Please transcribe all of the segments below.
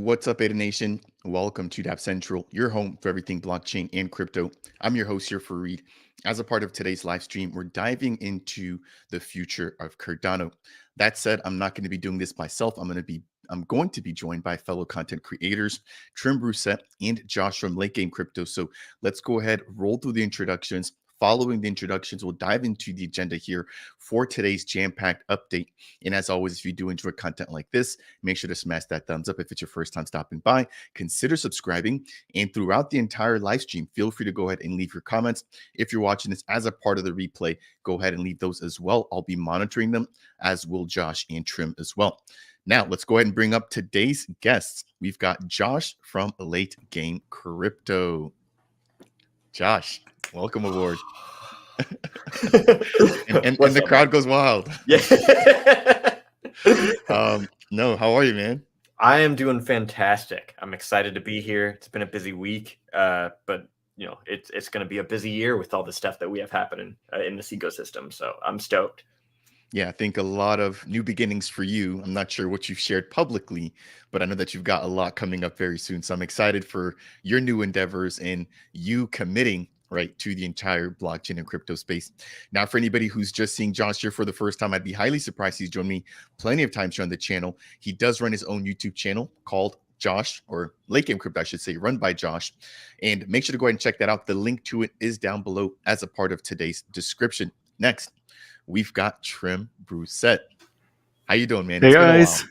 What's up, Ada Nation? Welcome to Dapp Central, your home for everything blockchain and crypto. I'm your host here for Reed. As a part of today's live stream, we're diving into the future of Cardano. That said, I'm not going to be doing this myself. I'm going to be joined by fellow content creators, Trim Brusette and Josh from Late Game Crypto. So let's go ahead, roll through the introductions. Following the introductions, we'll dive into the agenda here for today's jam-packed update. And as always, if you do enjoy content like this, make sure to smash that thumbs up. If it's your first time stopping by, consider subscribing. And throughout the entire live stream, feel free to go ahead and leave your comments. If you're watching this as a part of the replay, go ahead and leave those as well. I'll be monitoring them, as will Josh and Trim as well. Now, let's go ahead and bring up today's guests. We've got Josh from Late Game Crypto. Josh, welcome aboard. and the crowd goes wild. Yeah. No, how are you, man? I am doing fantastic. I'm excited to be here. It's been a busy week, but you know, it's going to be a busy year with all the stuff that we have happening in this ecosystem. So I'm stoked. Yeah, I think a lot of new beginnings for you. I'm not sure what you've shared publicly, but I know that you've got a lot coming up very soon. So I'm excited for your new endeavors and you committing right to the entire blockchain and crypto space. Now, for anybody who's just seeing Josh here for the first time, I'd be highly surprised he's joined me plenty of times here on the channel. He does run his own YouTube channel called Josh, or Late Game Crypto, I should say, run by Josh. And make sure to go ahead and check that out. The link to it is down below as a part of today's description. Next, we've got Trim Brusette. How you doing, man? Hey guys.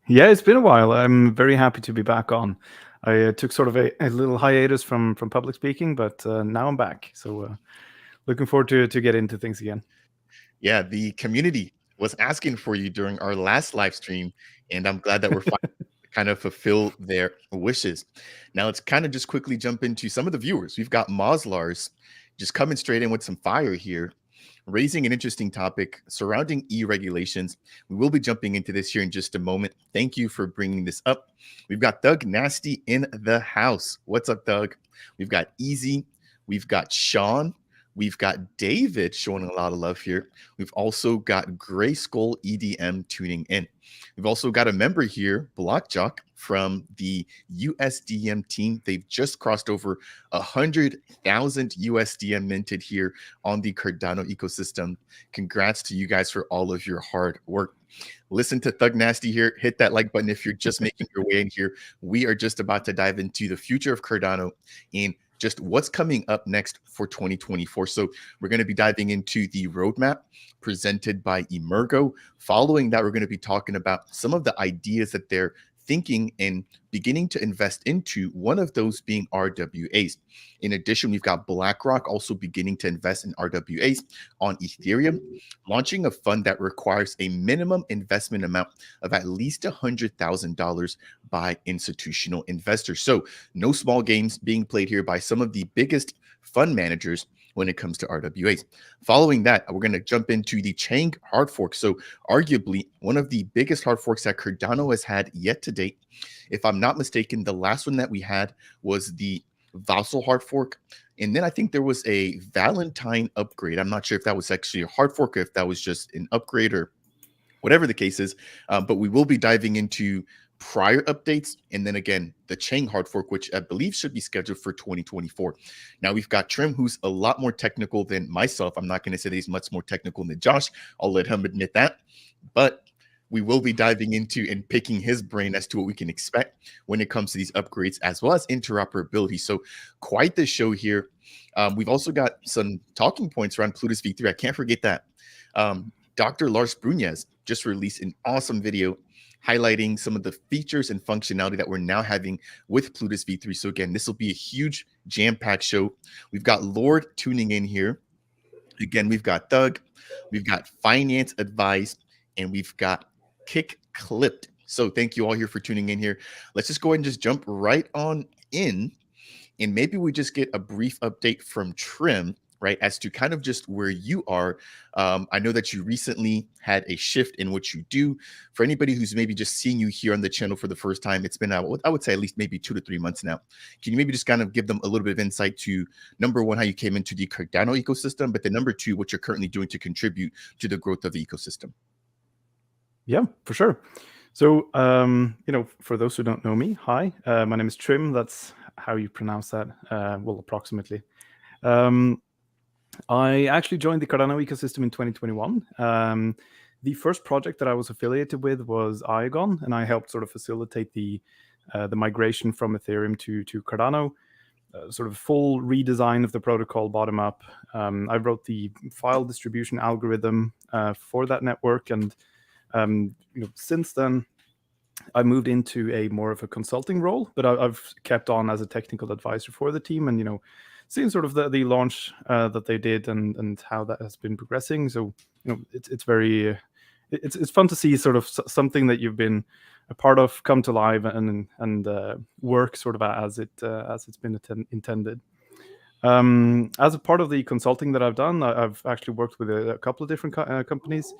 Yeah, it's been a while. I'm very happy to be back on. I took sort of a little hiatus from public speaking, but now I'm back. So looking forward to get into things again. Yeah, the community was asking for you during our last live stream, and I'm glad that we're finally kind of fulfill their wishes. Now let's kind of just quickly jump into some of the viewers. We've got Moslars just coming straight in with some fire here, raising an interesting topic surrounding e-regulations. We will be jumping into this here in just a moment. Thank you for bringing this up. We've got Doug Nasty in the house. What's up, Doug? We've got Easy. We've got Sean. We've got David showing a lot of love here. We've also got Gray Skull EDM tuning in. We've also got a member here, Blockjock, from the USDM team. They've just crossed over 100,000 USDM minted here on the Cardano ecosystem. Congrats to you guys for all of your hard work. Listen to Thug Nasty here. Hit that like button if you're just making your way in here. We are just about to dive into the future of Cardano and just what's coming up next for 2024. So we're going to be diving into the roadmap presented by Emergo. Following that, we're going to be talking about some of the ideas that they're thinking and beginning to invest into, one of those being RWAs. In addition, we've got BlackRock also beginning to invest in RWAs on Ethereum, launching a fund that requires a minimum investment amount of at least $100,000 by institutional investors. So no small games being played here by some of the biggest fund managers when it comes to RWAs. Following that, we're going to jump into the Chang hard fork. So arguably one of the biggest hard forks that Cardano has had yet to date. If I'm not mistaken, the last one that we had was the Vassal hard fork. And then I think there was a Valentine upgrade. I'm not sure if that was actually a hard fork or if that was just an upgrade or whatever the case is. But we will be diving into prior updates, and then again the Chang hard fork, which I believe should be scheduled for 2024. Now we've got Trim, who's a lot more technical than myself. I'm not going to say that he's much more technical than Josh. I'll let him admit that, but we will be diving into and picking his brain as to what we can expect when it comes to these upgrades as well as interoperability. So quite the show here. We've also got some talking points around Plutus V3. I can't forget that. Dr. Lars Brunez just released an awesome video highlighting some of the features and functionality that we're now having with Plutus V3. So again, this will be a huge jam-packed show. We've got Lord tuning in here. Again, we've got Doug, we've got Finance Advice, and we've got Kick Clipped. So thank you all here for tuning in here. Let's just go ahead and just jump right on in. And maybe we just get a brief update from Trim, right, as to kind of just where you are. I know that you recently had a shift in what you do. For anybody who's maybe just seeing you here on the channel for the first time, it's been, I would say, at least maybe 2 to 3 months now. Can you maybe just kind of give them a little bit of insight to, number one, how you came into the Cardano ecosystem, but then number two, what you're currently doing to contribute to the growth of the ecosystem? Yeah, for sure. So, for those who don't know me, hi, my name is Trim. That's how you pronounce that, well, approximately. I actually joined the Cardano ecosystem in 2021. The first project that I was affiliated with was Iagon, and I helped sort of facilitate the migration from Ethereum to Cardano, sort of full redesign of the protocol bottom up. I wrote the file distribution algorithm for that network, and since then, I moved into a more of a consulting role, but I've kept on as a technical advisor for the team, and seeing sort of the launch that they did and how that has been progressing. So it's very it's fun to see sort of something that you've been a part of come to life and work sort of as it's been intended. As a part of the consulting that I've done, I've actually worked with a couple of different companies.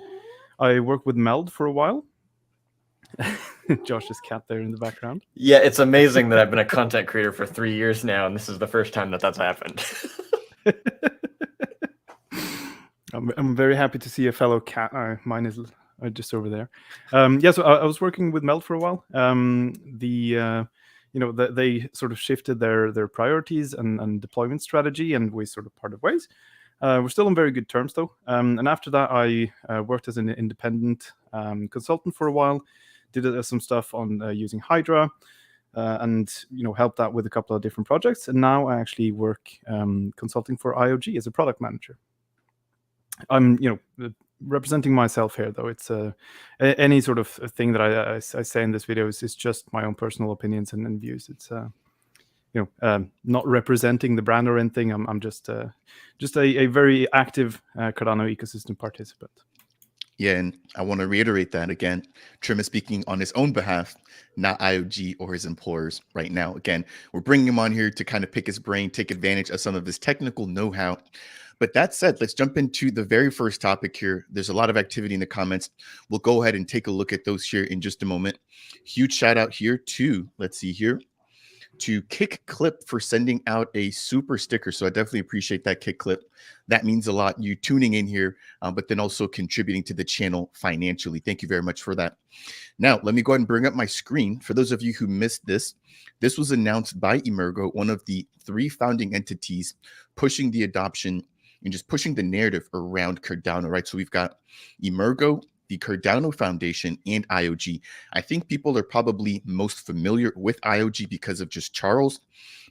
I worked with Meld for a while. Josh's cat there in the background. Yeah, it's amazing that I've been a content creator for 3 years now, and this is the first time that that's happened. I'm very happy to see a fellow cat. Mine is just over there. So I was working with Meld for a while. They sort of shifted their priorities and deployment strategy, and we sort of parted ways. We're still on very good terms, though. And after that, I worked as an independent consultant for a while. Did some stuff on using Hydra, and helped out with a couple of different projects. And now I actually work consulting for IOG as a product manager. I'm representing myself here, though. It's any sort of thing that I say in this video is just my own personal opinions and views. It's not representing the brand or anything. I'm just a very active Cardano ecosystem participant. Yeah, and I want to reiterate that again. Trim is speaking on his own behalf, not IOG or his employers right now. Again, we're bringing him on here to kind of pick his brain, take advantage of some of his technical know-how. But that said, let's jump into the very first topic here. There's a lot of activity in the comments. We'll go ahead and take a look at those here in just a moment. Huge shout out here to, let's see here, to Kick Clip for sending out a super sticker. So I definitely appreciate that, Kick Clip. That means a lot, you tuning in here, but then also contributing to the channel financially. Thank you very much for that. Now, let me go ahead and bring up my screen. For those of you who missed this, this was announced by Emergo, one of the 3 founding entities pushing the adoption and just pushing the narrative around Cardano, right? So we've got Emergo, the Cardano Foundation, and IOG. I think people are probably most familiar with IOG because of just Charles,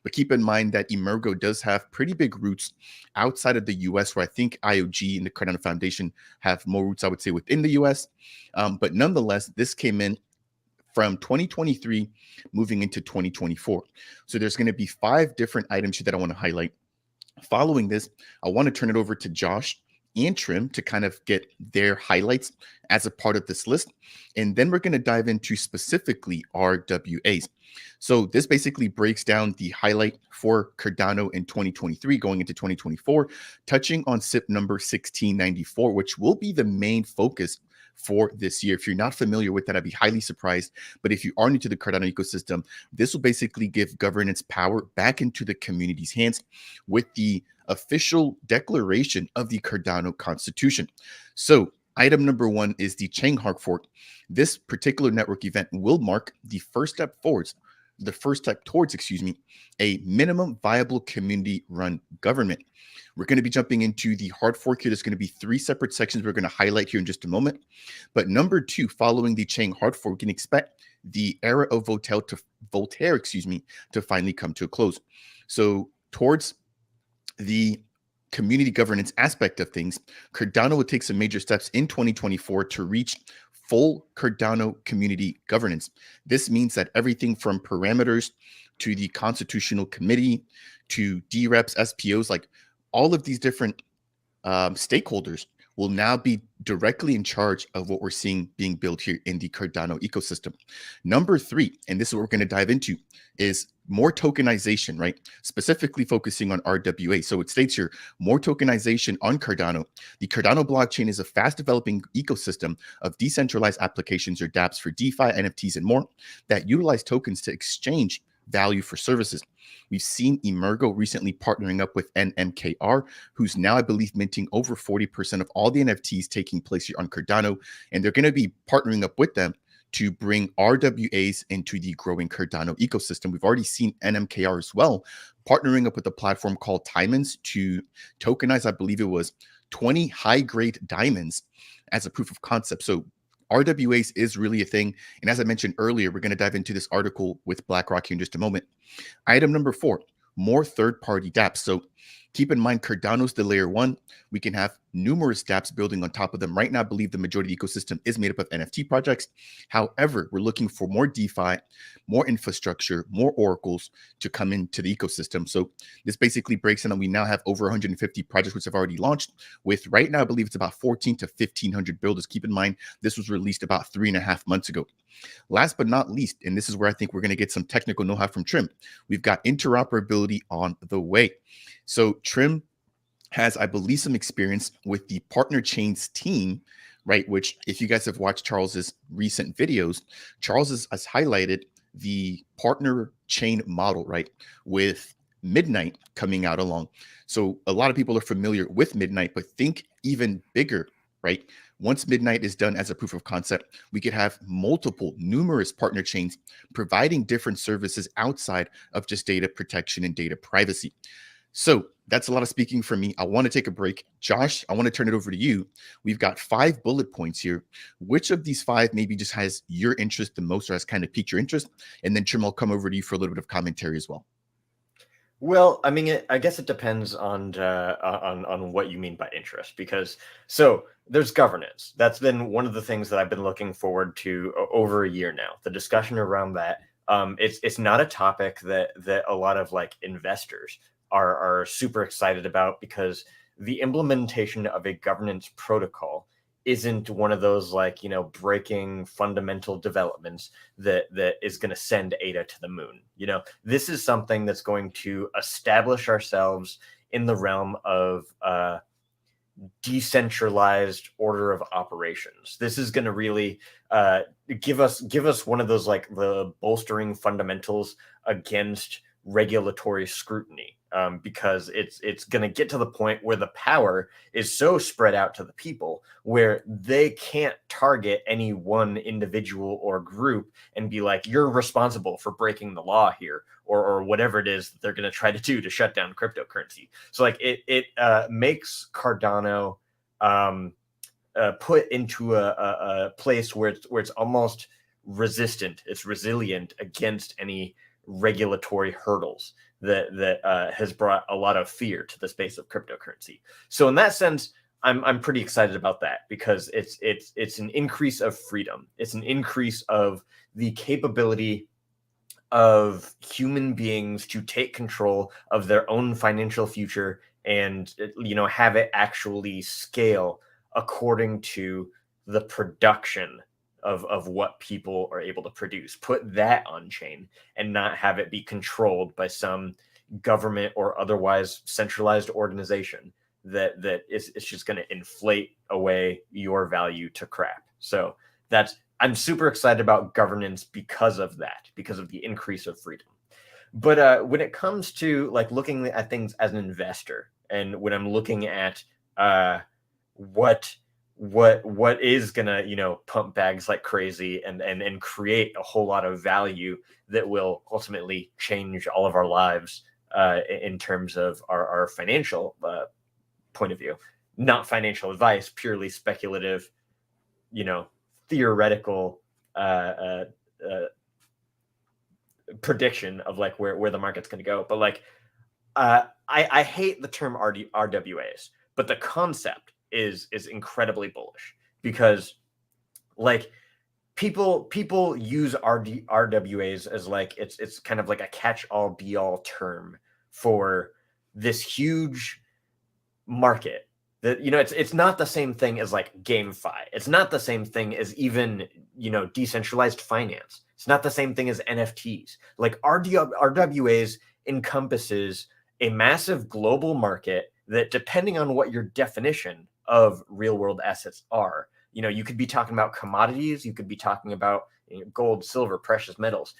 but keep in mind that Emergo does have pretty big roots outside of the US, where I think IOG and the Cardano Foundation have more roots, I would say, within the US. But nonetheless, this came in from 2023 moving into 2024. So there's going to be 5 different items here that I want to highlight. Following this, I want to turn it over to Josh and Trim to kind of get their highlights as a part of this list. And then we're going to dive into specifically RWAs. So this basically breaks down the highlight for Cardano in 2023 going into 2024, touching on CIP number 1694, which will be the main focus for this year. If you're not familiar with that, I'd be highly surprised. But if you are new to the Cardano ecosystem, this will basically give governance power back into the community's hands with the official declaration of the Cardano Constitution. So item number 1 is the Chain hard fork. This particular network event will mark the first step towards, a minimum viable community-run government. We're going to be jumping into the hard fork here. There's going to be 3 separate sections we're going to highlight here in just a moment. But number 2, following the Chain hard fork, we can expect the era of Voltaire to finally come to a close. So towards the community governance aspect of things, Cardano will take some major steps in 2024 to reach full Cardano community governance. This means that everything from parameters to the constitutional committee to DReps, SPOs, like all of these different stakeholders will now be directly in charge of what we're seeing being built here in the Cardano ecosystem. Number 3, and this is what we're going to dive into, is more tokenization, right? Specifically focusing on RWA. So it states here, more tokenization on Cardano. The Cardano blockchain is a fast developing ecosystem of decentralized applications or dApps for DeFi, NFTs, and more that utilize tokens to exchange value for services. We've seen Emergo recently partnering up with NMKR, who's now, I believe, minting over 40% of all the NFTs taking place here on Cardano. And they're going to be partnering up with them to bring RWAs into the growing Cardano ecosystem. We've already seen NMKR as well, partnering up with a platform called Diamonds to tokenize, I believe it was 20 high-grade diamonds as a proof of concept. So RWAs is really a thing. And as I mentioned earlier, we're going to dive into this article with BlackRock here in just a moment. Item number 4, more third-party dApps. So keep in mind, Cardano's the layer 1. We can have numerous dApps building on top of them. Right now, I believe the majority of the ecosystem is made up of NFT projects. However, we're looking for more DeFi, more infrastructure, more oracles to come into the ecosystem. So this basically breaks down that we now have over 150 projects which have already launched with, right now, I believe it's about 14 to 1,500 builders. Keep in mind, this was released about 3.5 months ago. Last but not least, and this is where I think we're going to get some technical know-how from Trim, we've got interoperability on the way. So Trim has, I believe, some experience with the partner chains team, right? Which, if you guys have watched Charles's recent videos, Charles has highlighted the partner chain model, right? With Midnight coming out along. So a lot of people are familiar with Midnight, but think even bigger, right? Once Midnight is done as a proof of concept, we could have numerous partner chains providing different services outside of just data protection and data privacy. So that's a lot of speaking for me. I want to take a break. Josh, I want to turn it over to you. We've got 5 bullet points here. Which of these 5 maybe just has your interest the most or has kind of piqued your interest? And then Trim, I'll come over to you for a little bit of commentary as well. Well, I mean, I guess it depends on what you mean by interest, because so there's governance. That's been one of the things that I've been looking forward to over a year now. The discussion around that. It's not a topic that a lot of like investors are super excited about, because the implementation of a governance protocol isn't one of those like, you know, breaking fundamental developments that is going to send ADA to the moon. You know, this is something that's going to establish ourselves in the realm of decentralized order of operations. This is going to really give us one of those like the bolstering fundamentals against regulatory scrutiny. Because it's going to get to the point where the power is so spread out to the people where they can't target any one individual or group and be like, you're responsible for breaking the law here, or whatever it is that they're going to try to do to shut down cryptocurrency. So like it makes Cardano put into a place where it's almost resistant, it's resilient against any regulatory hurdles that has brought a lot of fear to the space of cryptocurrency. So in that sense, I'm pretty excited about that, because it's an increase of freedom. It's an increase of the capability of human beings to take control of their own financial future and, you know, have it actually scale according to the production of what people are able to produce. Put that on chain and not have it be controlled by some government or otherwise centralized organization that is just going to inflate away your value to crap. So I'm super excited about governance because of that, because of the increase of freedom. But when it comes to like looking at things as an investor, and when I'm looking at what is gonna, you know, pump bags like crazy and create a whole lot of value that will ultimately change all of our lives in terms of our financial point of view, not financial advice, purely speculative, you know, theoretical prediction of like where the market's going to go. But like I hate the term RWAs, but the concept is incredibly bullish, because like people use RWAs as like it's kind of like a catch-all be-all term for this huge market that, you know, it's not the same thing as like GameFi. It's not the same thing as even, you know, decentralized finance. It's not the same thing as NFTs. Like RWAs encompasses a massive global market that, depending on what your definition of real world assets are, you know, you could be talking about commodities, you could be talking about, you know, gold, silver, precious metals,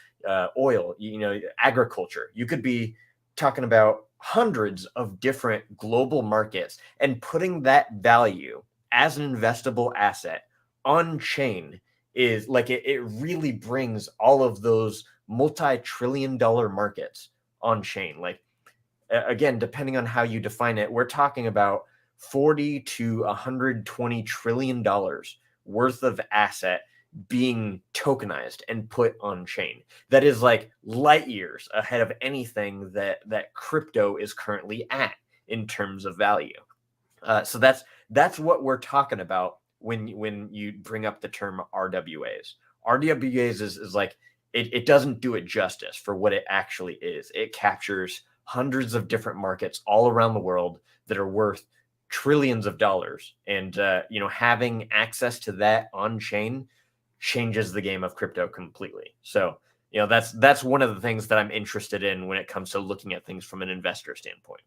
oil, you know, agriculture. You could be talking about hundreds of different global markets, and putting that value as an investable asset on chain is like it really brings all of those multi-trillion-dollar markets on chain. Like, again, depending on how you define it, we're talking about 40 to 120 trillion dollars worth of asset being tokenized and put on chain. That is like light years ahead of anything that crypto is currently at in terms of value. So that's what we're talking about when you bring up the term RWAs. RWAs is like, it doesn't do it justice for what it actually is. It captures hundreds of different markets all around the world that are worth trillions of dollars, and having access to that on chain changes the game of crypto completely. So that's one of the things that I'm interested in when it comes to looking at things from an investor standpoint.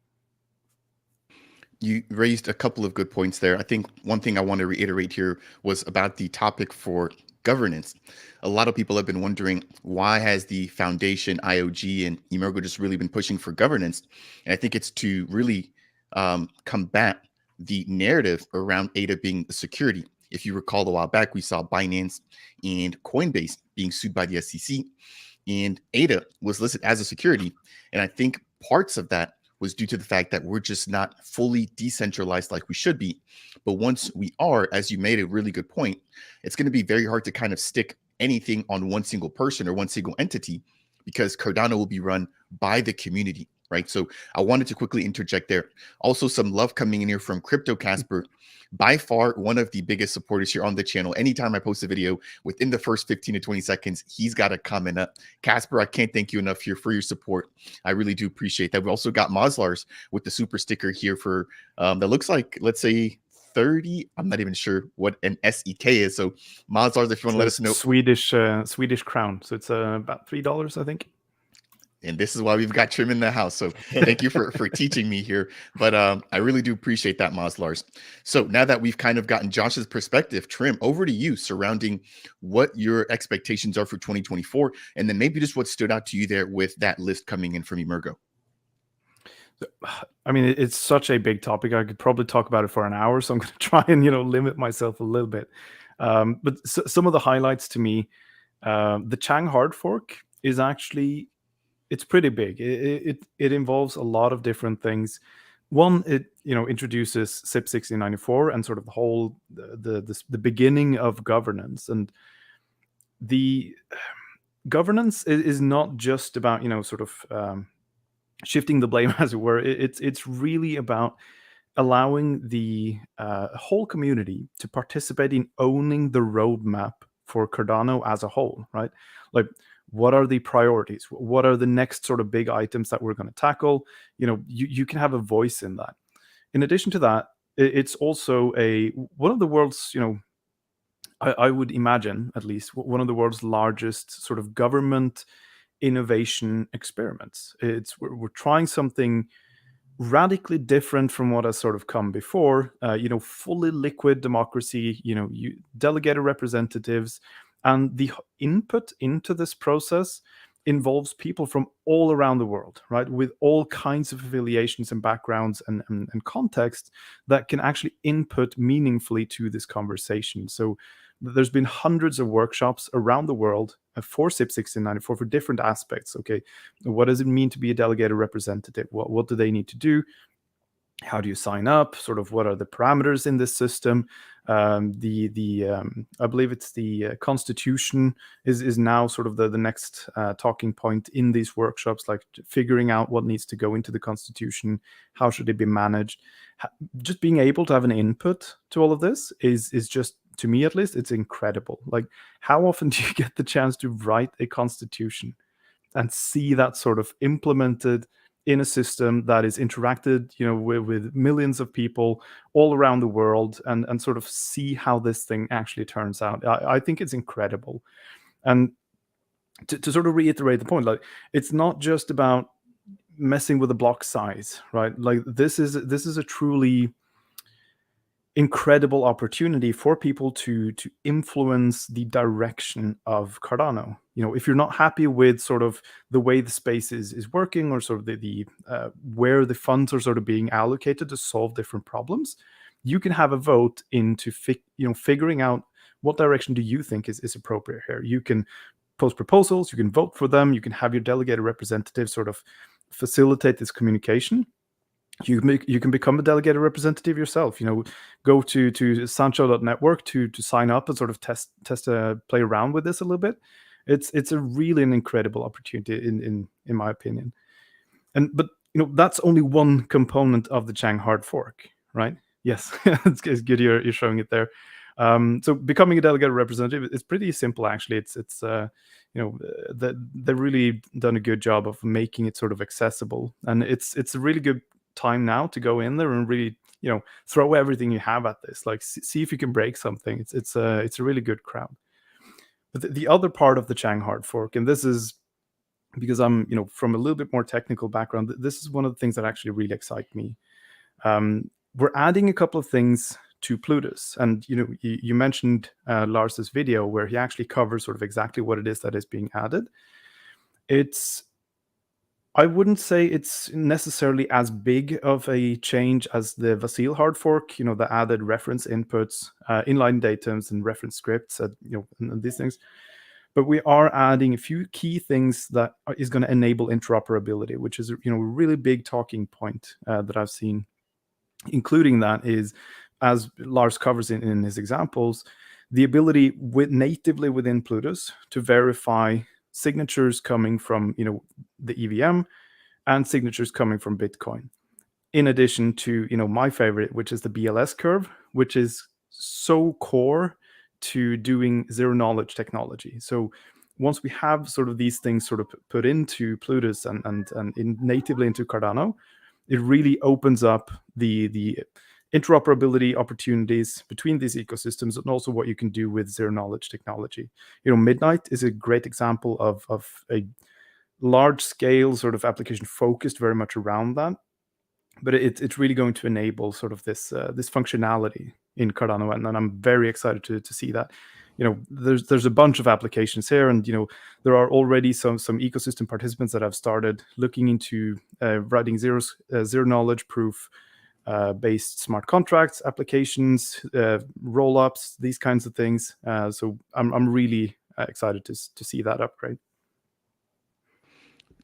You raised a couple of good points there. I think one thing I want to reiterate here was about the topic for governance. A lot of people have been wondering, why has the foundation, IOG, and Emergo just really been pushing for governance? And I think it's to really combat the narrative around ADA being a security. If you recall, a while back, we saw Binance and Coinbase being sued by the SEC, and ADA was listed as a security. And I think parts of that was due to the fact that we're just not fully decentralized like we should be. But once we are, as you made a really good point, it's going to be very hard to kind of stick anything on one single person or one single entity, because Cardano will be run by the community, right? So I wanted to quickly interject there. Also, some love coming in here from Crypto Casper. By far, one of the biggest supporters here on the channel. Anytime I post a video, within the first 15 to 20 seconds, he's got a comment up. Casper, I can't thank you enough here for your support. I really do appreciate that. We also got Moslars with the super sticker here for, that looks like, let's say, 30. I'm not even sure what an SEK is. So Moslars, if you want to let us know. Swedish crown. So it's about $3, I think. And this is why we've got Trim in the house. So thank you for teaching me here. But I really do appreciate that, Moslars. So now that we've kind of gotten Josh's perspective, Trim, over to you surrounding what your expectations are for 2024. And then maybe just what stood out to you there with that list coming in from Emergo. I mean, it's such a big topic. I could probably talk about it for an hour. So I'm going to try and, limit myself a little bit. But some of the highlights to me, the Chang hard fork is actually... it's pretty big. It involves a lot of different things. One, it introduces CIP1694 and sort of the whole the beginning of governance. And the governance is not just about sort of shifting the blame, as it were. It's really about allowing the whole community to participate in owning the roadmap for Cardano as a whole, right? Like, what are the priorities? What are the next sort of big items that we're going to tackle? You can have a voice in that. In addition to that, it's also one of the world's, I would imagine at least, one of the world's largest sort of government innovation experiments. We're trying something radically different from what has sort of come before. Fully liquid democracy. You delegated representatives. And the input into this process involves people from all around the world, right? With all kinds of affiliations and backgrounds and context that can actually input meaningfully to this conversation. So there's been hundreds of workshops around the world for CIP1694 for different aspects. Okay, what does it mean to be a delegated representative? What do they need to do? How do you sign up? Sort of what are the parameters in this system? I believe it's the Constitution is now sort of the next talking point in these workshops, like figuring out what needs to go into the Constitution, how should it be managed. Just being able to have an input to all of this is just, to me at least, it's incredible. Like, how often do you get the chance to write a Constitution and see that sort of implemented in a system that is interacted, with millions of people all around the world, and sort of see how this thing actually turns out? I think it's incredible. And to sort of reiterate the point, like, it's not just about messing with the block size, right? Like, this is a truly incredible opportunity for people to influence the direction of Cardano. If you're not happy with sort of the way the space is working, or sort of the where the funds are sort of being allocated to solve different problems, you can have a vote into figuring out what direction do you think is appropriate here? You can post proposals, you can vote for them, you can have your delegated representative sort of facilitate this communication. You can become a delegated representative yourself. Go to SanchoNet to sign up and sort of test play around with this a little bit. It's a really an incredible opportunity in my opinion. But that's only one component of the Chang hard fork, right? Yes, it's good you're showing it there. So becoming a delegated representative is pretty simple actually. It's they've really done a good job of making it sort of accessible, and it's a really good time now to go in there and really throw everything you have at this, like see if you can break something. It's a really good crowd. But the other part of the Chang hard fork, and this is because I'm from a little bit more technical background, this is one of the things that actually really excite me. We're adding a couple of things to Plutus, and you mentioned Lars's video where he actually covers sort of exactly what it is that is being added. I wouldn't say it's necessarily as big of a change as the Vasil hard fork, the added reference inputs, inline datums and reference scripts, and these things. But we are adding a few key things that is going to enable interoperability, which is a really big talking point that I've seen. Including that is, as Lars covers in his examples, the ability natively within Plutus to verify signatures coming from the EVM and signatures coming from Bitcoin. In addition to my favorite, which is the BLS curve, which is so core to doing zero knowledge technology. So once we have sort of these things sort of put into Plutus and natively into Cardano, it really opens up the interoperability opportunities between these ecosystems, and also what you can do with zero knowledge technology. Midnight is a great example of a large scale sort of application focused very much around that. But it's really going to enable sort of this functionality in Cardano, and I'm very excited to see that. There's a bunch of applications here, and there are already some ecosystem participants that have started looking into writing zero knowledge proof based smart contracts applications, roll-ups, these kinds of things. So I'm really excited to see that upgrade.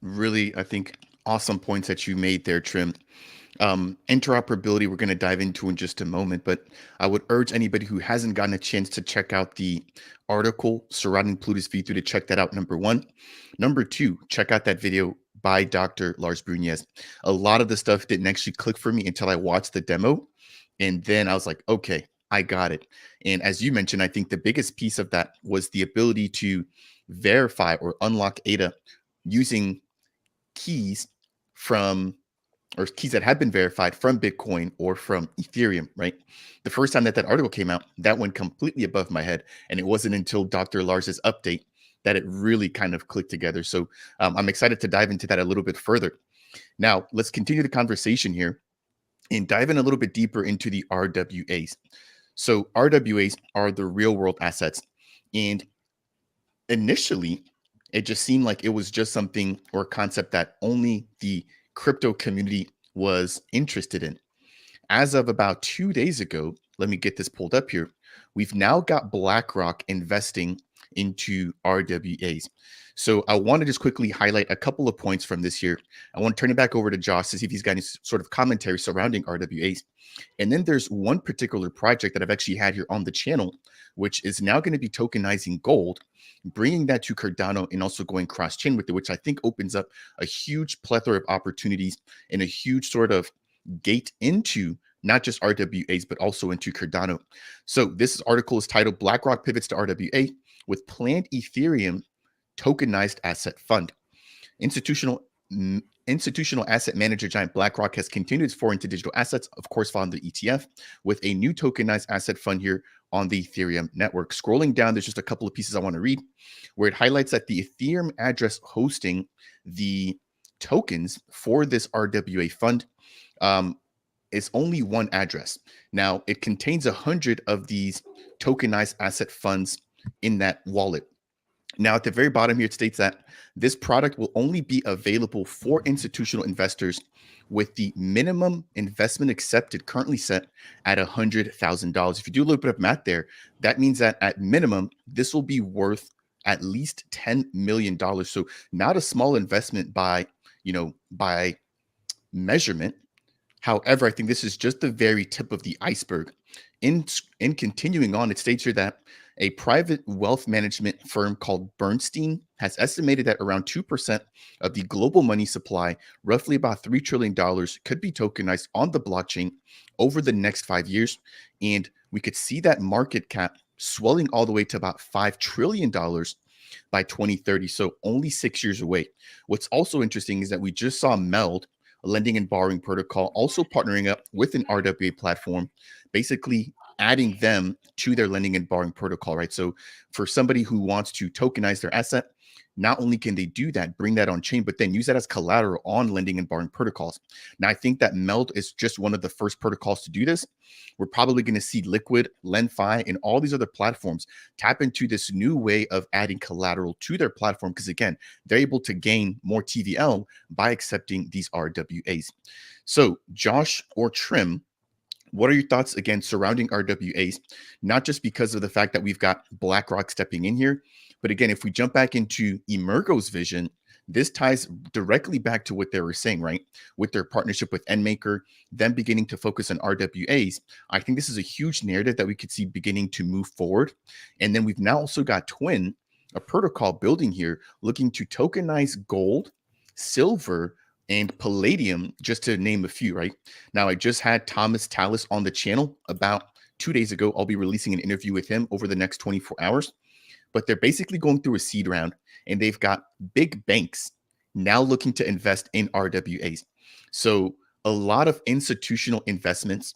Really, I think awesome points that you made there, Trim. Interoperability we're going to dive into in just a moment, but I would urge anybody who hasn't gotten a chance to check out the article surrounding Plutus V3 to check that out, number one. Number two, check out that video by Dr. Lars Brunez. A lot of the stuff didn't actually click for me until I watched the demo, and then I was like, okay, I got it. And as you mentioned, I think the biggest piece of that was the ability to verify or unlock ADA using keys that have been verified from Bitcoin or from Ethereum, right? The first time that article came out, that went completely above my head. And it wasn't until Dr. Lars's update that it really kind of clicked together. So I'm excited to dive into that a little bit further. Now, let's continue the conversation here and dive in a little bit deeper into the RWAs. So RWAs are the real world assets. And initially, it just seemed like it was just something or a concept that only the crypto community was interested in. As of about 2 days ago, let me get this pulled up here, we've now got BlackRock investing into RWAs. So I want to just quickly highlight a couple of points from this here. I want to turn it back over to Josh to see if he's got any sort of commentary surrounding RWAs. And then there's one particular project that I've actually had here on the channel, which is now going to be tokenizing gold, bringing that to Cardano and also going cross-chain with it, which I think opens up a huge plethora of opportunities and a huge sort of gate into not just RWAs, but also into Cardano. So this article is titled BlackRock Pivots to RWA with Planned Ethereum Tokenized Asset Fund. Institutional asset manager giant BlackRock has continued its foray into digital assets, of course, following the ETF, with a new tokenized asset fund here on the Ethereum network. Scrolling down, there's just a couple of pieces I want to read, where it highlights that the Ethereum address hosting the tokens for this RWA fund is only one address. Now, it contains 100 of these tokenized asset funds in that wallet. Now, at the very bottom here, it states that this product will only be available for institutional investors with the minimum investment accepted currently set at $100,000. If you do a little bit of math there, that means that at minimum, this will be worth at least $10 million. So not a small investment by, by measurement. However, I think this is just the very tip of the iceberg. In continuing on, it states here that a private wealth management firm called Bernstein has estimated that around 2% of the global money supply, roughly about $3 trillion, could be tokenized on the blockchain over the next 5 years. And we could see that market cap swelling all the way to about $5 trillion by 2030. So only 6 years away. What's also interesting is that we just saw Meld, a lending and borrowing protocol, also partnering up with an RWA platform, basically adding them to their lending and borrowing protocol, right? So for somebody who wants to tokenize their asset, not only can they do that, bring that on chain, but then use that as collateral on lending and borrowing protocols. Now, I think that Meld is just one of the first protocols to do this. We're probably going to see Liquid, LendFi, and all these other platforms tap into this new way of adding collateral to their platform because, again, they're able to gain more TVL by accepting these RWAs. So, Josh or Trim, what are your thoughts again surrounding RWAs? Not just because of the fact that we've got BlackRock stepping in here, but again, if we jump back into Emergo's vision, this ties directly back to what they were saying, right? With their partnership with NMaker, them beginning to focus on RWAs. I think this is a huge narrative that we could see beginning to move forward. And then we've now also got Twin, a protocol building here, looking to tokenize gold, silver, and palladium, just to name a few, right? Now, I just had Thomas Tallis on the channel about 2 days ago. I'll be releasing an interview with him over the next 24 hours. But they're basically going through a seed round, and they've got big banks now looking to invest in RWAs. So a lot of institutional investments,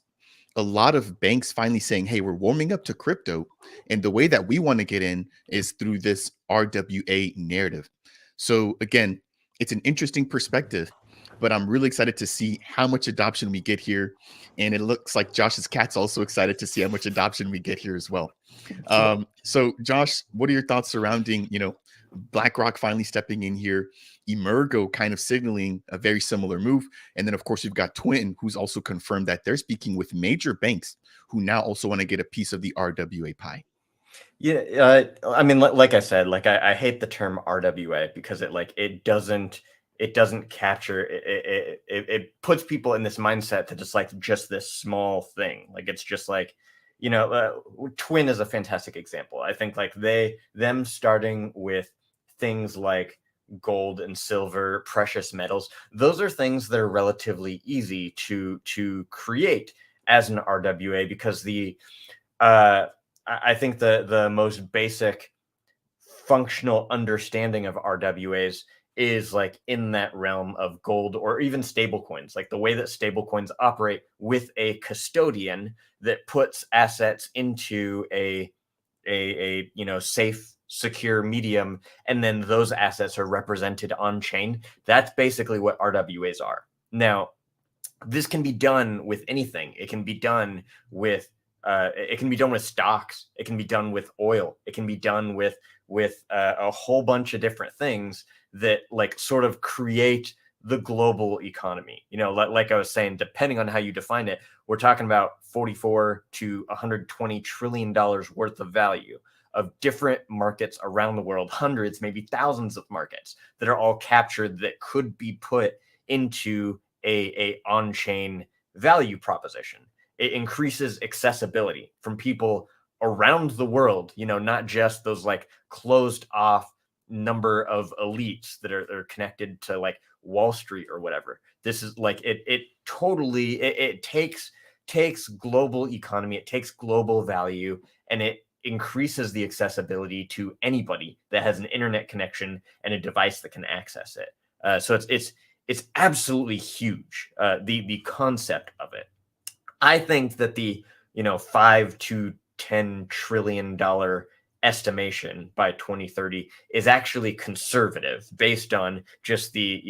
a lot of banks finally saying, hey, we're warming up to crypto. And the way that we want to get in is through this RWA narrative. So again, it's an interesting perspective, but I'm really excited to see how much adoption we get here. And it looks like Josh's cat's also excited to see how much adoption we get here as well. So Josh, what are your thoughts surrounding, BlackRock finally stepping in here, Emergo kind of signaling a very similar move. And then of course you've got Twin, who's also confirmed that they're speaking with major banks who now also want to get a piece of the RWA pie. Yeah, I mean, like I said, like I hate the term RWA because it doesn't capture it puts people in this mindset to just this small thing. Like it's just like, Twin is a fantastic example. I think like them starting with things like gold and silver, precious metals, those are things that are relatively easy to create as an RWA because I think the most basic functional understanding of RWAs is like in that realm of gold or even stable coins, like the way that stable coins operate with a custodian that puts assets into a safe, secure medium, and then those assets are represented on chain. That's basically what RWAs are. Now, this can be done with anything. It can be done with stocks. It can be done with oil. It can be done with a whole bunch of different things that like sort of create the global economy. Like I was saying, depending on how you define it, we're talking about $44 to $120 trillion worth of value of different markets around the world, hundreds, maybe thousands of markets that are all captured that could be put into a on-chain value proposition. It increases accessibility from people around the world, not just those like closed off number of elites that are connected to like Wall Street or whatever. This is like it totally takes global economy, it takes global value, and it increases the accessibility to anybody that has an internet connection and a device that can access it. So it's absolutely huge. The concept of it. I think that the $5 to $10 trillion estimation by 2030 is actually conservative based on just the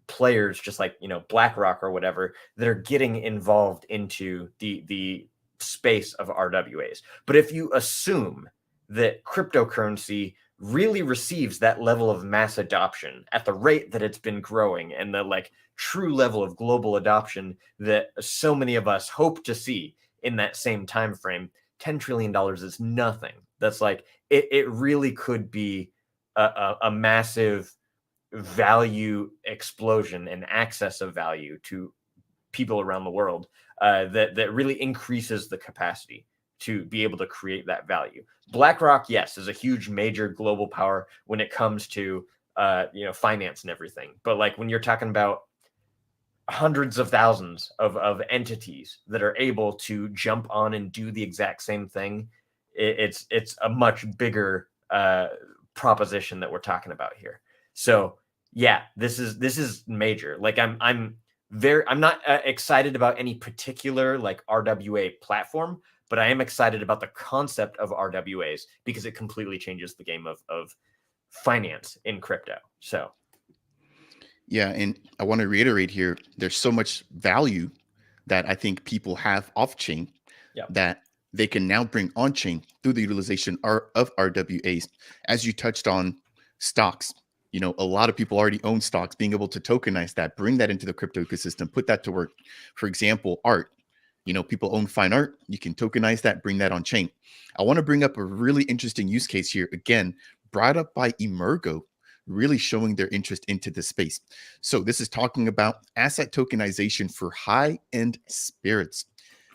players just like BlackRock or whatever that are getting involved into the space of RWAs. But if you assume that cryptocurrency really receives that level of mass adoption at the rate that it's been growing, and the like true level of global adoption that so many of us hope to see in that same time frame, $10 trillion is nothing. That's like it really could be a massive value explosion and access of value to people around the world, that really increases the capacity to be able to create that value. BlackRock, yes, is a huge major global power when it comes to finance and everything. But like when you're talking about hundreds of thousands of entities that are able to jump on and do the exact same thing, it's a much bigger proposition that we're talking about here. So yeah, this is major. Like I'm not excited about any particular like RWA platform, but I am excited about the concept of RWAs because it completely changes the game of finance in crypto. So Yeah, and I want to reiterate here, there's so much value that I think people have off-chain Yep. that they can now bring on-chain through the utilization of RWAs. As you touched on stocks, a lot of people already own stocks. Being able to tokenize that, bring that into the crypto ecosystem, put that to work. For example, art. People own fine art. You can tokenize that, bring that on chain. I want to bring up a really interesting use case here. Again, brought up by Emergo, really showing their interest into this space. So this is talking about asset tokenization for high-end spirits.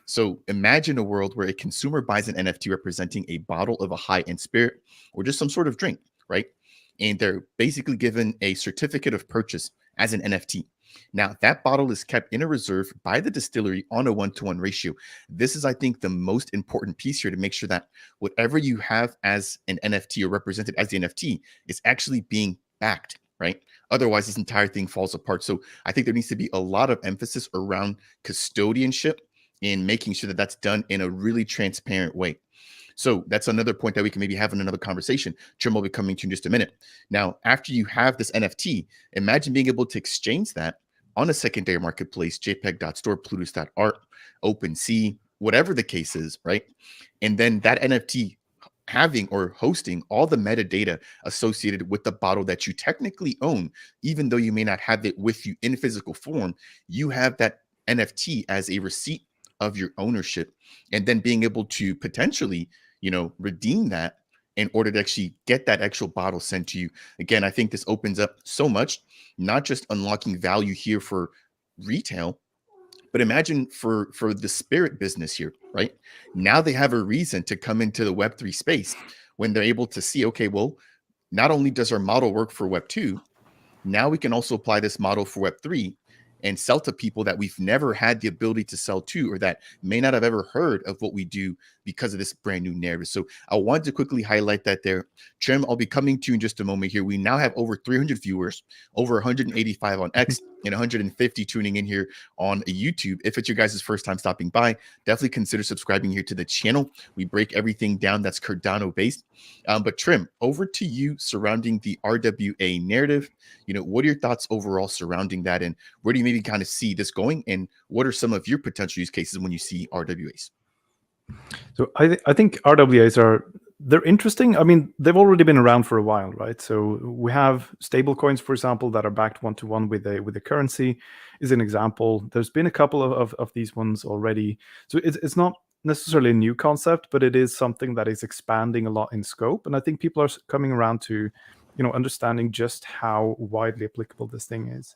So imagine a world where a consumer buys an NFT representing a bottle of a high-end spirit or just some sort of drink, right? And they're basically given a certificate of purchase as an NFT. Now, that bottle is kept in a reserve by the distillery on a 1-to-1 ratio. This is, I think, the most important piece here to make sure that whatever you have as an NFT or represented as the NFT is actually being backed, right? Otherwise, this entire thing falls apart. So I think there needs to be a lot of emphasis around custodianship and making sure that that's done in a really transparent way. So that's another point that we can maybe have in another conversation. Trim will be coming to in just a minute. Now, after you have this NFT, imagine being able to exchange that on a secondary marketplace, jpeg.store, plutus.art, OpenSea, whatever the case is, right? And then that NFT having or hosting all the metadata associated with the bottle that you technically own, even though you may not have it with you in physical form, you have that NFT as a receipt of your ownership, and then being able to potentially, redeem that in order to actually get that actual bottle sent to you. Again, I think this opens up so much, not just unlocking value here for retail, but imagine for the spirit business here, right? Now they have a reason to come into the Web3 space when they're able to see, okay, well, not only does our model work for Web2, now we can also apply this model for Web3 and sell to people that we've never had the ability to sell to, or that may not have ever heard of what we do because of this brand new narrative. So I wanted to quickly highlight that there. Trim, I'll be coming to you in just a moment here. We now have over 300 viewers, over 185 on X, and 150 tuning in here on YouTube. If it's your guys' first time stopping by, definitely consider subscribing here to the channel. We break everything down that's Cardano based. But Trim, over to you surrounding the RWA narrative. What are your thoughts overall surrounding that, and where do you maybe kind of see this going, and what are some of your potential use cases when you see RWAs? So I think RWAs they're interesting. I mean, they've already been around for a while, right? So we have stable coins, for example, that are backed 1-to-1 with a currency is an example. There's been a couple of these ones already. So it's not necessarily a new concept, but it is something that is expanding a lot in scope. And I think people are coming around to, understanding just how widely applicable this thing is.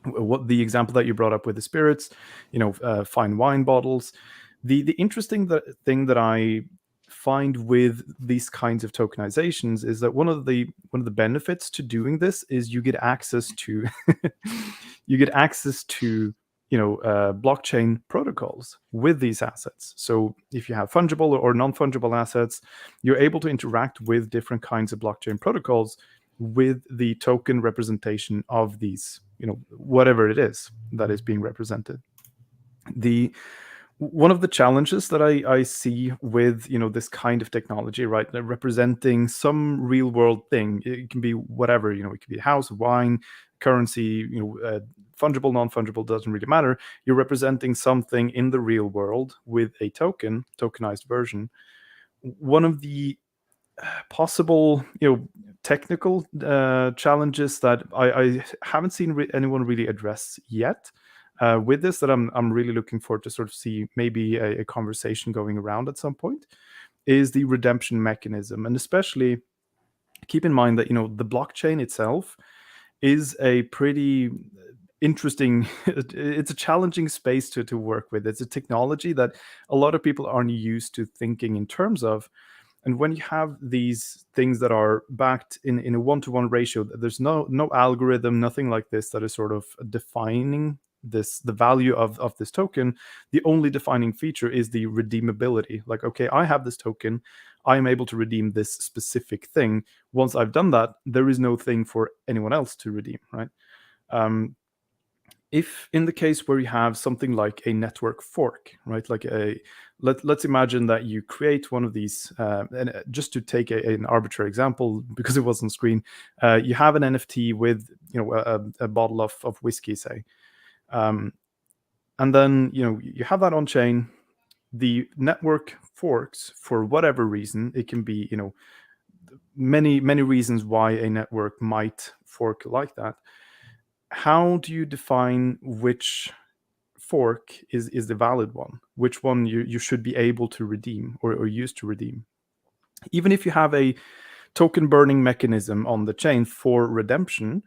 What the example that you brought up with the spirits, fine wine bottles. The interesting thing that I find with these kinds of tokenizations is that one of the benefits to doing this is you get access to blockchain protocols with these assets. So if you have fungible or non-fungible assets, you're able to interact with different kinds of blockchain protocols with the token representation of these, whatever it is that is being represented. One of the challenges that I see with this kind of technology, right, representing some real world thing, it can be whatever, it could be a house, wine, currency, fungible, non-fungible, doesn't really matter. You're representing something in the real world with a tokenized version. One of the possible, technical challenges that I haven't seen anyone really address yet with this, that I'm really looking forward to sort of see maybe a conversation going around at some point, is the redemption mechanism. And especially keep in mind that, the blockchain itself is a pretty interesting, it's a challenging space to work with. It's a technology that a lot of people aren't used to thinking in terms of. And when you have these things that are backed in a one-to-one ratio, there's no algorithm, nothing like this that is sort of defining the value of this token. The only defining feature is the redeemability. Like, okay, I have this token, I am able to redeem this specific thing. Once I've done that, there is no thing for anyone else to redeem, right? If in the case where you have something like a network fork, right? Like let's imagine that you create one of these, and just to take an arbitrary example, because it was on screen, you have an NFT with, a bottle of whiskey, say. And then, you have that on chain. The network forks for whatever reason. It can be, many reasons why a network might fork like that. How do you define which fork is the valid one? Which one you should be able to redeem or use to redeem? Even if you have a token burning mechanism on the chain for redemption,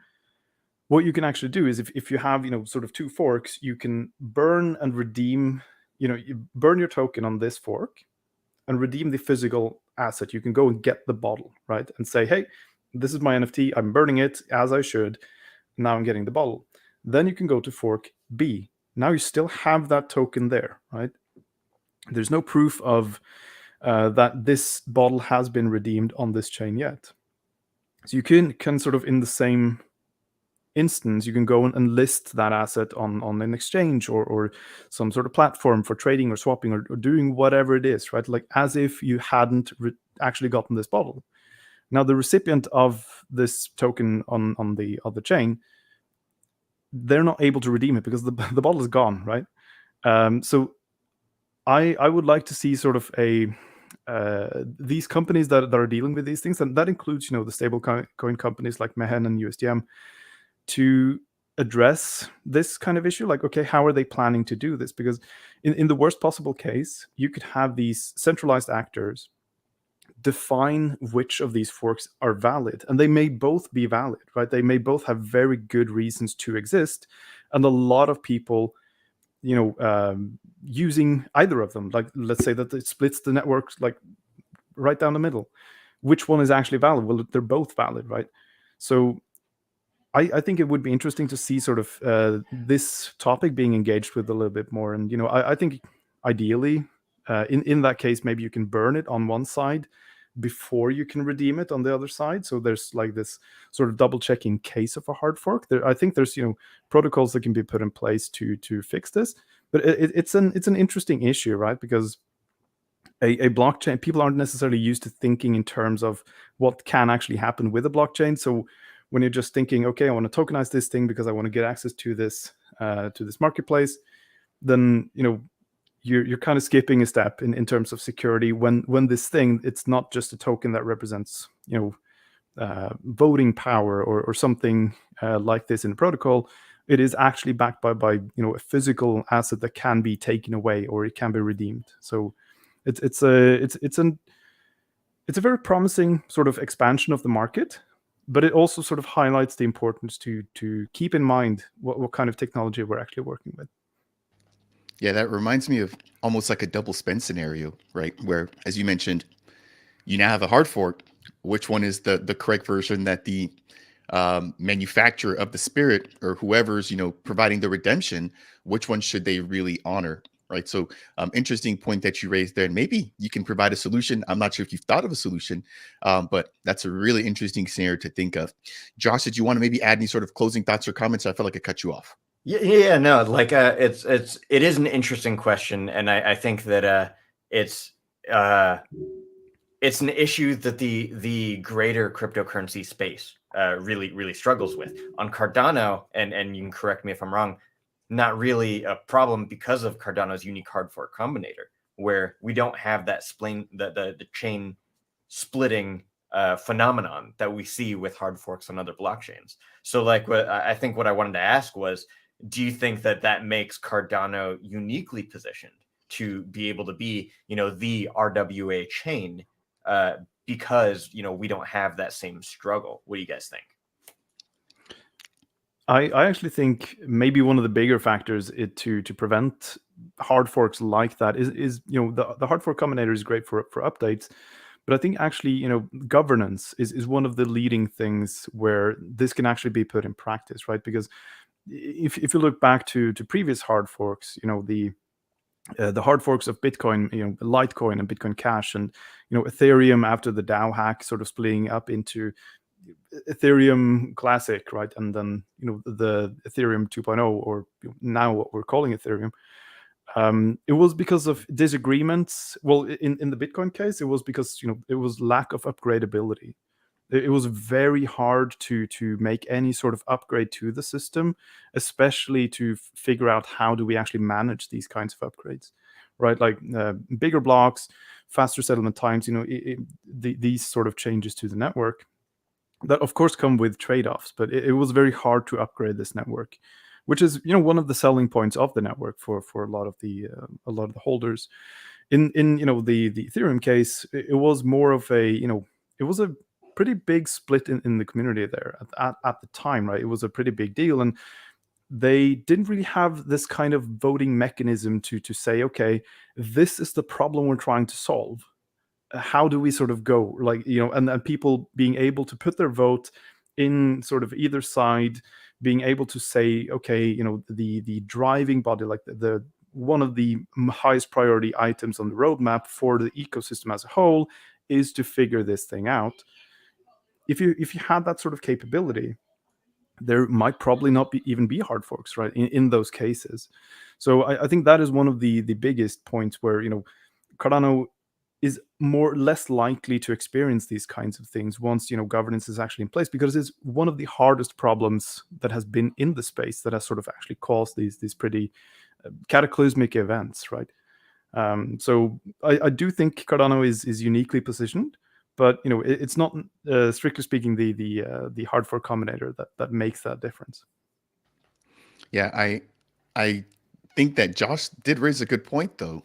what you can actually do is if you have, sort of two forks, you can burn and redeem, you burn your token on this fork and redeem the physical asset. You can go and get the bottle, right? And say, hey, this is my NFT. I'm burning it as I should. Now I'm getting the bottle. Then you can go to fork B. Now you still have that token there, right? There's no proof of that this bottle has been redeemed on this chain yet. So you can sort of, in the same instance, you can go and list that asset on an exchange or some sort of platform for trading or swapping or doing whatever it is, right? Like as if you hadn't actually gotten this bottle. Now the recipient of this token on the other chain, they're not able to redeem it because the bottle is gone, right? So I would like to see sort of these companies that are dealing with these things, and that includes, the stable coin companies like Mehen and USDM, to address this kind of issue. Like, okay, how are they planning to do this? Because in the worst possible case, you could have these centralized actors define which of these forks are valid, and they may both be valid, right? They may both have very good reasons to exist, and a lot of people, using either of them. Like, let's say that it splits the networks like right down the middle. Which one is actually valid? Well, they're both valid, right? So I think it would be interesting to see sort of this topic being engaged with a little bit more. And I think ideally, in that case, maybe you can burn it on one side before you can redeem it on the other side. So there's like this sort of double check in case of a hard fork. I think there's protocols that can be put in place to fix this. But it's an interesting issue, right? Because a blockchain, people aren't necessarily used to thinking in terms of what can actually happen with a blockchain. So when you're just thinking, okay, I want to tokenize this thing because I want to get access to this marketplace, then you're kind of skipping a step in terms of security. When this thing, it's not just a token that represents voting power or something like this in a protocol. It is actually backed by a physical asset that can be taken away or it can be redeemed. So it's a very promising sort of expansion of the market. But it also sort of highlights the importance to keep in mind what kind of technology we're actually working with. Yeah, that reminds me of almost like a double spend scenario, right? Where, as you mentioned, you now have a hard fork. Which one is the correct version that the manufacturer of the spirit or whoever's providing the redemption? Which one should they really honor? Right. So interesting point that you raised there. And maybe you can provide a solution. I'm not sure if you've thought of a solution, but that's a really interesting scenario to think of. Josh, did you want to maybe add any sort of closing thoughts or comments? I felt like I cut you off. Yeah, no, like it is an interesting question, and I think that it's an issue that the greater cryptocurrency space really struggles with. On Cardano, and you can correct me if I'm wrong, not really a problem because of Cardano's unique hard fork combinator, where we don't have that the chain splitting phenomenon that we see with hard forks on other blockchains. So like I think what I wanted to ask was, do you think that makes Cardano uniquely positioned to be able to be, the RWA chain because, we don't have that same struggle? What do you guys think? I actually think maybe one of the bigger factors to prevent hard forks like that is the hard fork combinator is great for updates, but I think actually governance is one of the leading things where this can actually be put in practice, right? Because if you look back to previous hard forks, the hard forks of Bitcoin, Litecoin and Bitcoin Cash, and Ethereum after the DAO hack, sort of splitting up into Ethereum Classic, right, and then the Ethereum 2.0, or now what we're calling Ethereum. It was because of disagreements. Well, in the Bitcoin case, it was because it was lack of upgradability. It was very hard to make any sort of upgrade to the system, especially to figure out how do we actually manage these kinds of upgrades, right? Like bigger blocks, faster settlement times, these sort of changes to the network that of course come with trade-offs, but it was very hard to upgrade this network, which is one of the selling points of the network for a lot of the holders. In the Ethereum case, it was more of a it was a pretty big split in the community there at the time, right? It was a pretty big deal, and they didn't really have this kind of voting mechanism to say, okay, this is the problem we're trying to solve. How do we sort of go, like, and people being able to put their vote in sort of either side, being able to say, okay, the driving body, like the one of the highest priority items on the roadmap for the ecosystem as a whole is to figure this thing out. If you had that sort of capability, there might probably not even be hard forks, right, in those cases. So I think that is one of the biggest points where Cardano is less likely to experience these kinds of things once governance is actually in place, because it's one of the hardest problems that has been in the space that has sort of actually caused these pretty cataclysmic events, right? So I do think Cardano is uniquely positioned, but it's not strictly speaking the hard fork combinator that makes that difference. Yeah, I think that Josh did raise a good point though,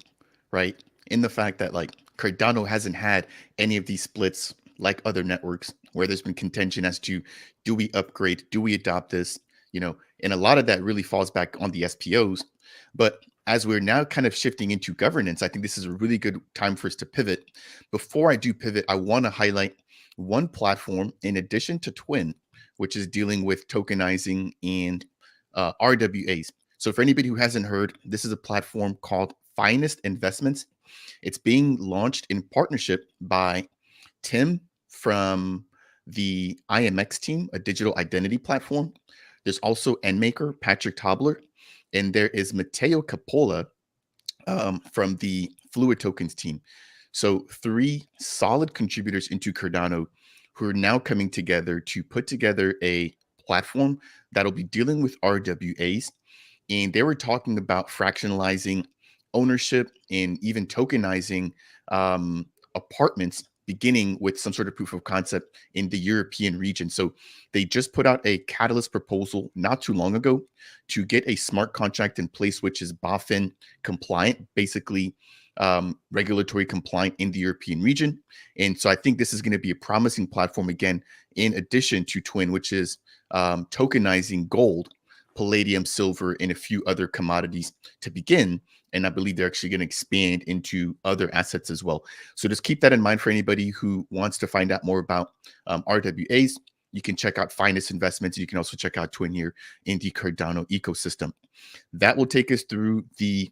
right? In the fact that like Cardano hasn't had any of these splits like other networks where there's been contention as to, do we upgrade, do we adopt this, and a lot of that really falls back on the SPOs. But as we're now kind of shifting into governance, I think this is a really good time for us to pivot. Before I do pivot, I want to highlight one platform in addition to Twin, which is dealing with tokenizing and RWAs. So for anybody who hasn't heard, this is a platform called Finest Investments. It's being launched in partnership by Tim from the IMX team, a digital identity platform. There's also Endmaker, Patrick Tobler, and there is Matteo Capola from the Fluid Tokens team. So 3 solid contributors into Cardano who are now coming together to put together a platform that'll be dealing with RWAs. And they were talking about fractionalizing ownership and even tokenizing apartments, beginning with some sort of proof of concept in the European region. So they just put out a catalyst proposal not too long ago to get a smart contract in place, which is BaFin compliant, basically regulatory compliant in the European region. And so I think this is going to be a promising platform, again, in addition to Twin, which is tokenizing gold, palladium, silver, and a few other commodities to begin. And I believe they're actually going to expand into other assets as well. So just keep that in mind for anybody who wants to find out more about RWAs. You can check out Finest Investments. You can also check out Twin here in the Cardano ecosystem. That will take us through the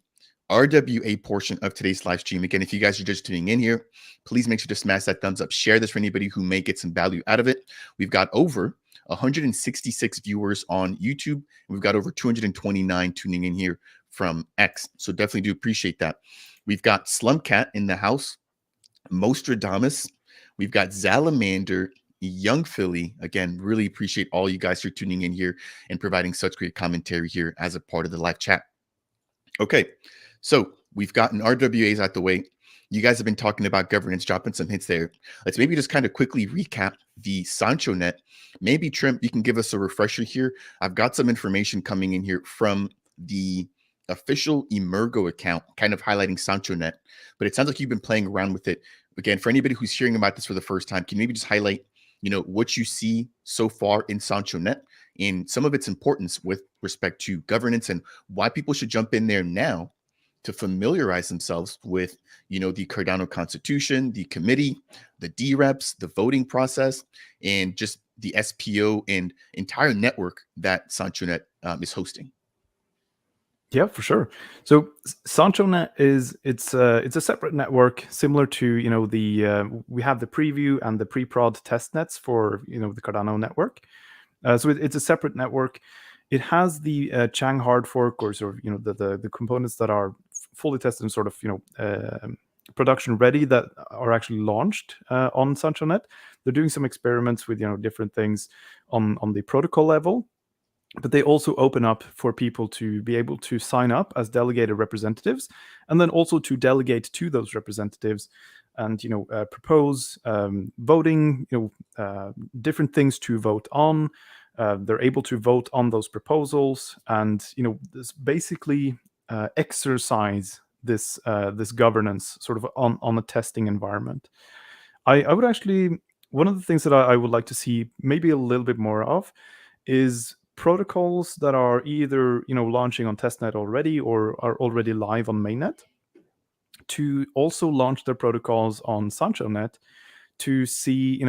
RWA portion of today's live stream. Again, if you guys are just tuning in here, please make sure to smash that thumbs up. Share this for anybody who may get some value out of it. We've got over 166 viewers on YouTube. We've got over 229 tuning in here from X. So definitely do appreciate that. We've got Slumcat in the house, Mostradamus. We've got Zalamander, Young Philly. Again, really appreciate all you guys for tuning in here and providing such great commentary here as a part of the live chat. Okay, so we've gotten RWAs out the way. You guys have been talking about governance, dropping some hints there. Let's maybe just kind of quickly recap the SanchoNet. Maybe Trim, you can give us a refresher here. I've got some information coming in here from the official Emergo account, kind of highlighting SanchoNet, but it sounds like you've been playing around with it. Again, for anybody who's hearing about this for the first time, can you maybe just highlight, what you see so far in SanchoNet and some of its importance with respect to governance and why people should jump in there now to familiarize themselves with, the Cardano Constitution, the committee, the DReps, the voting process, and just the SPO and entire network that SanchoNet is hosting. Yeah, for sure. So SanchoNet it's a separate network similar to we have the preview and the pre-prod test nets for the Cardano network. So it's a separate network. It has the Chang hard fork, or sort of the components that are fully tested and sort of production ready that are actually launched on SanchoNet. They're doing some experiments with different things on the protocol level. But they also open up for people to be able to sign up as delegated representatives, and then also to delegate to those representatives and propose voting, different things to vote on. They're able to vote on those proposals, and basically exercise this governance sort of on a testing environment. I would actually, one of the things that I would like to see maybe a little bit more of is protocols that are either launching on testnet already or are already live on mainnet, to also launch their protocols on SanchoNet to see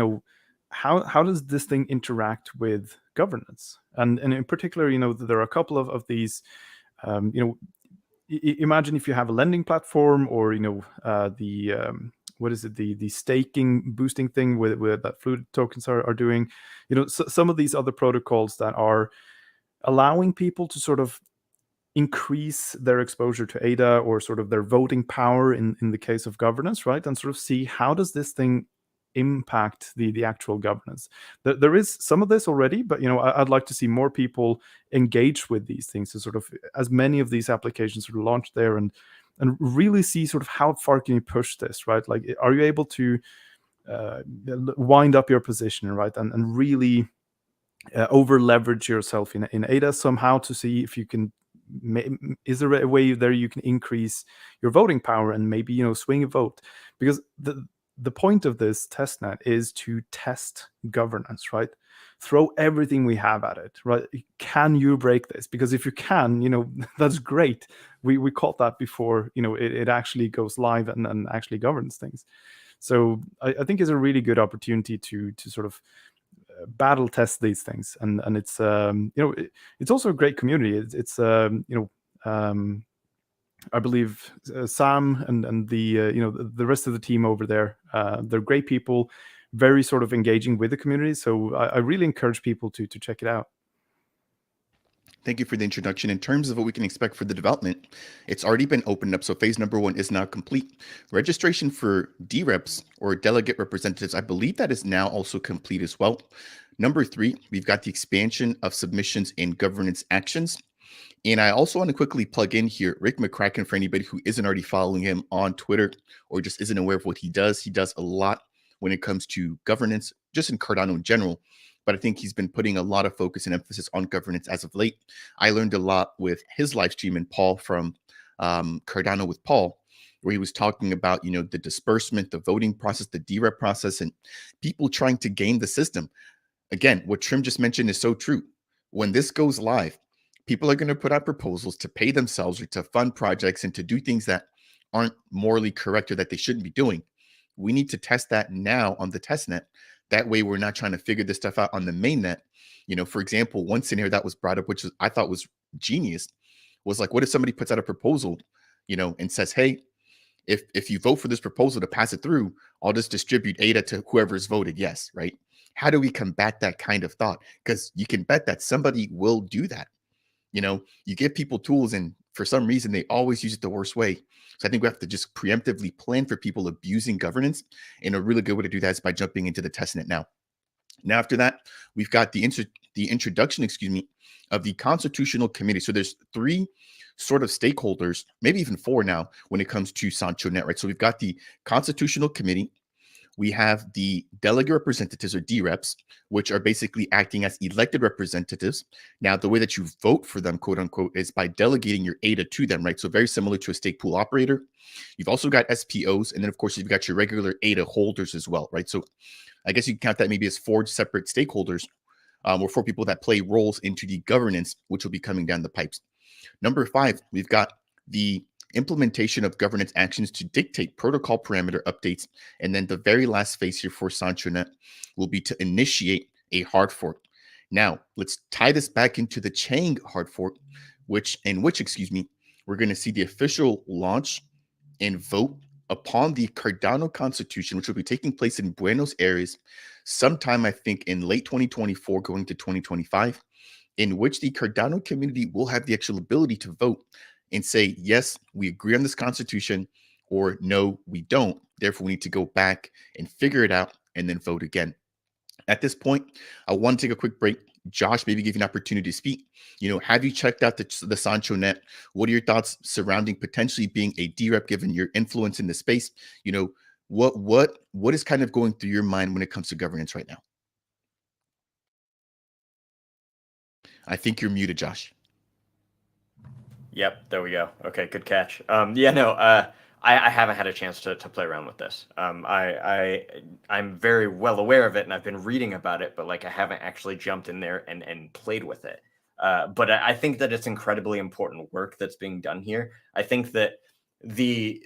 how does this thing interact with governance, and in particular there are a couple of these imagine if you have a lending platform or what is it, the staking boosting thing with that Fluid tokens are doing, some of these other protocols that are allowing people to sort of increase their exposure to ADA or sort of their voting power in the case of governance, right? And sort of see how does this thing impact the actual governance. There is some of this already, but I'd like to see more people engage with these things, to sort of as many of these applications sort of launch there and really see sort of how far can you push this, right? Like, are you able to wind up your position, right? And really over leverage yourself in ADA somehow to see if you can, is there a way there you can increase your voting power and maybe swing a vote? Because the point of this testnet is to test governance, right? Throw everything we have at it, right? Can you break this? Because if you can, that's great. We caught that before it actually goes live and actually governs things. So I think it's a really good opportunity to sort of battle test these things, and it's it's also a great community. It's I believe Sam and the rest of the team over there, they're great people, very sort of engaging with the community. So I really encourage people to check it out. Thank you for the introduction. In terms of what we can expect for the development, it's already been opened up. So phase number 1 is now complete. Registration for DReps, or delegate representatives, I believe that is now also complete as well. Number 3, we've got the expansion of submissions and governance actions. And I also want to quickly plug in here Rick McCracken, for anybody who isn't already following him on Twitter or just isn't aware of what he does. He does a lot when it comes to governance, just in Cardano in general. But I think he's been putting a lot of focus and emphasis on governance as of late. I learned a lot with his live stream and Paul from Cardano with Paul, where he was talking about, the disbursement, the voting process, the DREP process, and people trying to game the system. Again, what Trim just mentioned is so true. When this goes live, people are going to put out proposals to pay themselves or to fund projects and to do things that aren't morally correct or that they shouldn't be doing. We need to test that now on the testnet. That way, we're not trying to figure this stuff out on the mainnet. For example, one scenario that was brought up, which I thought was genius, was like, what if somebody puts out a proposal, and says, hey, if you vote for this proposal to pass it through, I'll just distribute ADA to whoever's voted yes, right? How do we combat that kind of thought? Because you can bet that somebody will do that. You give people tools, and for some reason, they always use it the worst way. So I think we have to just preemptively plan for people abusing governance. And a really good way to do that is by jumping into the testnet now. Now, after that, we've got the introduction, of the Constitutional Committee. So there's 3 sort of stakeholders, maybe even 4 now, when it comes to SanchoNet, right? So we've got the Constitutional Committee, we have the delegate representatives or DReps, which are basically acting as elected representatives. Now, the way that you vote for them, quote unquote, is by delegating your ADA to them, right? So very similar to a stake pool operator. You've also got SPOs, and then of course you've got your regular ADA holders as well, right? So I guess you can count that maybe as 4 separate stakeholders, or 4 people that play roles into the governance, which will be coming down the pipes. Number 5, we've got the implementation of governance actions to dictate protocol parameter updates. And then the very last phase here for SanchoNet will be to initiate a hard fork. Now, let's tie this back into the Chang hard fork, in which, we're going to see the official launch and vote upon the Cardano Constitution, which will be taking place in Buenos Aires sometime, I think, in late 2024 going to 2025, in which the Cardano community will have the actual ability to vote and say, yes, we agree on this constitution, or no, we don't. Therefore, we need to go back and figure it out and then vote again. At this point, I want to take a quick break. Josh, maybe give you an opportunity to speak. Have you checked out the SanchoNet? What are your thoughts surrounding potentially being a DRep, given your influence in the space? What is kind of going through your mind when it comes to governance right now? I think you're muted, Josh. Yep, there we go. Okay, good catch. I haven't had a chance to play around with this. I'm very well aware of it, and I've been reading about it, but I haven't actually jumped in there and played with it. But I think that it's incredibly important work that's being done here. I think that the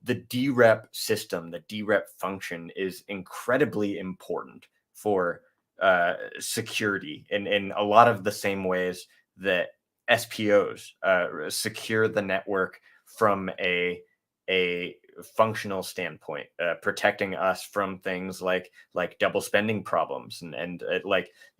DRep system, the DRep function, is incredibly important for security in a lot of the same ways that SPOs secure the network from a functional standpoint, protecting us from things like double spending problems and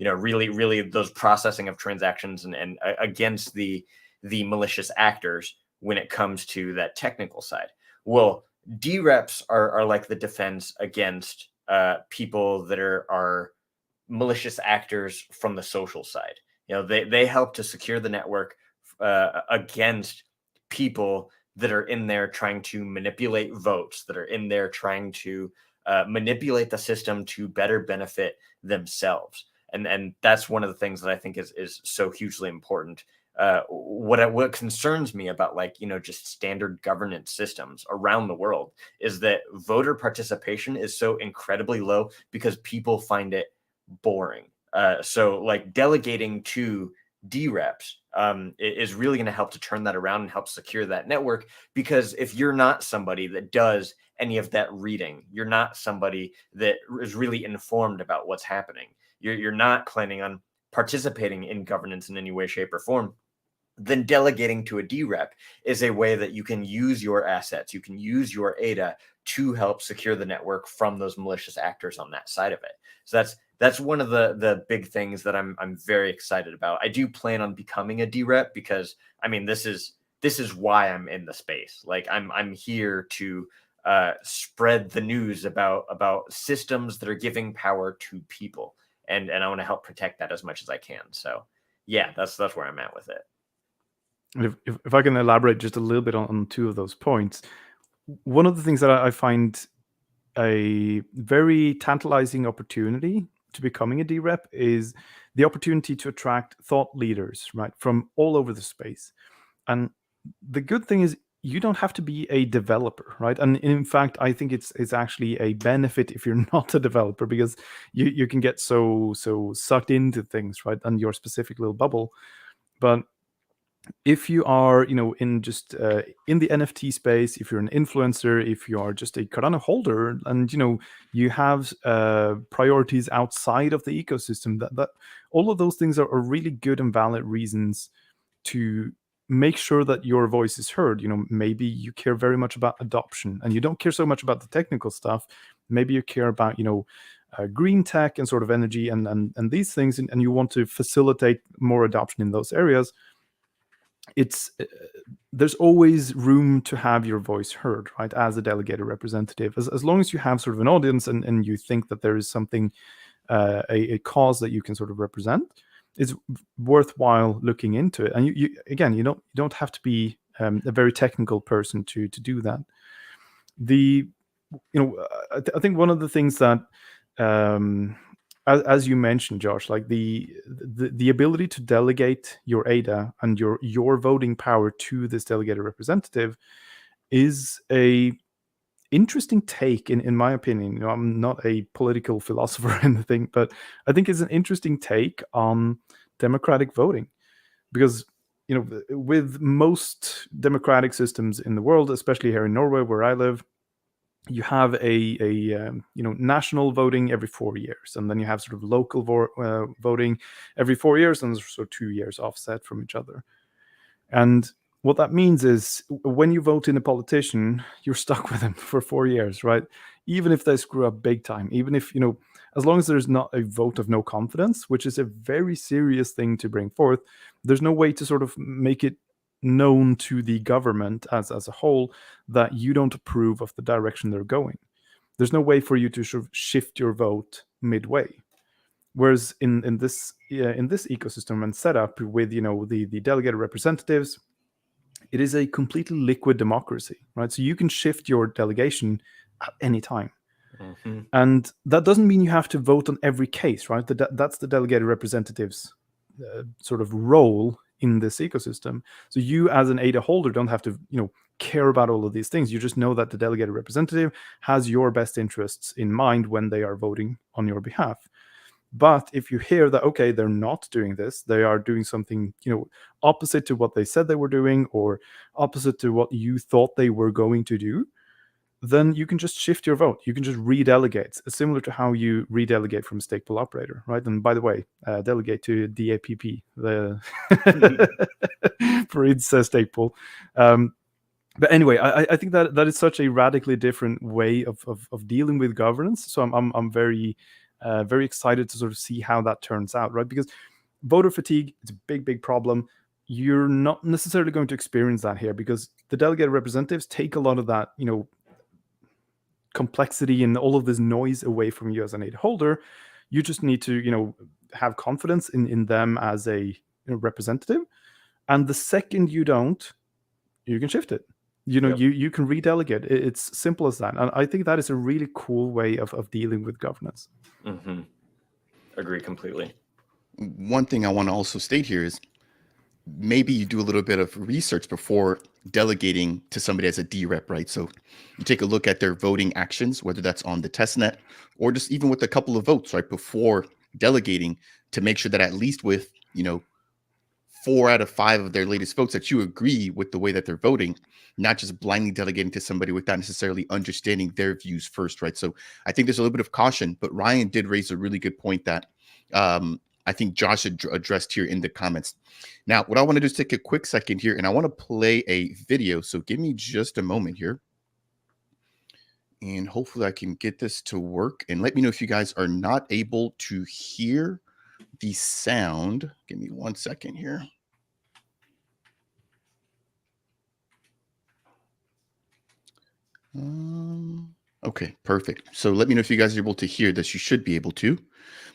really those processing of transactions and against the malicious actors when it comes to that technical side. Well, DReps are like the defense against people that are malicious actors from the social side. They help to secure the network against people that are in there trying to manipulate votes, that are in there trying to manipulate the system to better benefit themselves. And that's one of the things that I think is so hugely important. What concerns me about just standard governance systems around the world is that voter participation is so incredibly low because people find it boring. So delegating to DReps is really going to help to turn that around and help secure that network, because if you're not somebody that does any of that reading, you're not somebody that is really informed about what's happening, you're not planning on participating in governance in any way, shape, or form, then delegating to a DRep is a way that you can use your assets, you can use your ADA to help secure the network from those malicious actors on that side of it. So that's one of the big things that I'm very excited about. I do plan on becoming a DRep because this is why I'm in the space. I'm here to spread the news about systems that are giving power to people, and I want to help protect that as much as I can. So yeah, that's where I'm at with it. If I can elaborate just a little bit on 2 of those points, one of the things that I find a very tantalizing opportunity to becoming a DRep is the opportunity to attract thought leaders, right, from all over the space. And the good thing is you don't have to be a developer, right? And in fact, I think it's actually a benefit if you're not a developer, because you can get so sucked into things, right, and your specific little bubble. But if you are, in just in the NFT space, if you're an influencer, if you are just a Cardano holder, and you have priorities outside of the ecosystem, that all of those things are really good and valid reasons to make sure that your voice is heard. Maybe you care very much about adoption, and you don't care so much about the technical stuff. Maybe you care about green tech and sort of energy and these things, and you want to facilitate more adoption in those areas. There's always room to have your voice heard, right, as a delegated representative, as long as you have sort of an audience and you think that there is something, a cause that you can sort of represent. it's worthwhile looking into it. And you again, you don't have to be a very technical person to do that. I think one of the things that, as you mentioned, Josh, like the ability to delegate your ADA and your voting power to this delegated representative is a interesting take, in my opinion. I'm not a political philosopher or anything, but I think it's an interesting take on democratic voting, because with most democratic systems in the world, especially here in Norway where I live, you have a national voting every 4 years, and then you have sort of local voting every 4 years, and there's sort of 2 years offset from each other. And what that means is when you vote in a politician, you're stuck with them for 4 years, right? Even if they screw up big time, even if, as long as there's not a vote of no confidence, which is a very serious thing to bring forth, there's no way to sort of make it known to the government as a whole that you don't approve of the direction they're going. There's no way for you to sort of shift your vote midway. Whereas in this ecosystem and setup with the delegated representatives, it is a completely liquid democracy, right? So you can shift your delegation at any time. Mm-hmm. And that doesn't mean you have to vote on every case, right? That's the delegated representatives' sort of role in this ecosystem. So you as an ADA holder don't have to care about all of these things. You just know that the delegated representative has your best interests in mind when they are voting on your behalf. But if you hear that, okay, they're not doing this, they are doing something, opposite to what they said they were doing, or opposite to what you thought they were going to do, then you can just shift your vote. You can just redelegate, similar to how you redelegate from a stake pool operator, right? And by the way, delegate to DAPP, for its stake pool. But anyway, I think that is such a radically different way of dealing with governance. So I'm very excited to sort of see how that turns out, right? Because voter fatigue is a big problem. You're not necessarily going to experience that here, because the delegated representatives take a lot of that, complexity and all of this noise away from you as an ADA holder. You just need to, have confidence in them as a representative. And the second you don't, you can shift it. Yep. You can redelegate. It's simple as that. And I think that is a really cool way of dealing with governance. Mm-hmm. Agree completely. One thing I want to also state here is maybe you do a little bit of research before delegating to somebody as a DRep, right? So you take a look at their voting actions, whether that's on the testnet or just even with a couple of votes, right, before delegating, to make sure that at least with, 4 out of 5 of their latest votes that you agree with the way that they're voting, not just blindly delegating to somebody without necessarily understanding their views first, right? So I think there's a little bit of caution, but Ryan did raise a really good point that I think Josh addressed here in the comments. Now, what I want to do is take a quick second here, and I want to play a video. So give me just a moment here. And hopefully I can get this to work. And let me know if you guys are not able to hear the sound. Give me 1 second here. Okay, perfect. So let me know if you guys are able to hear this. You should be able to.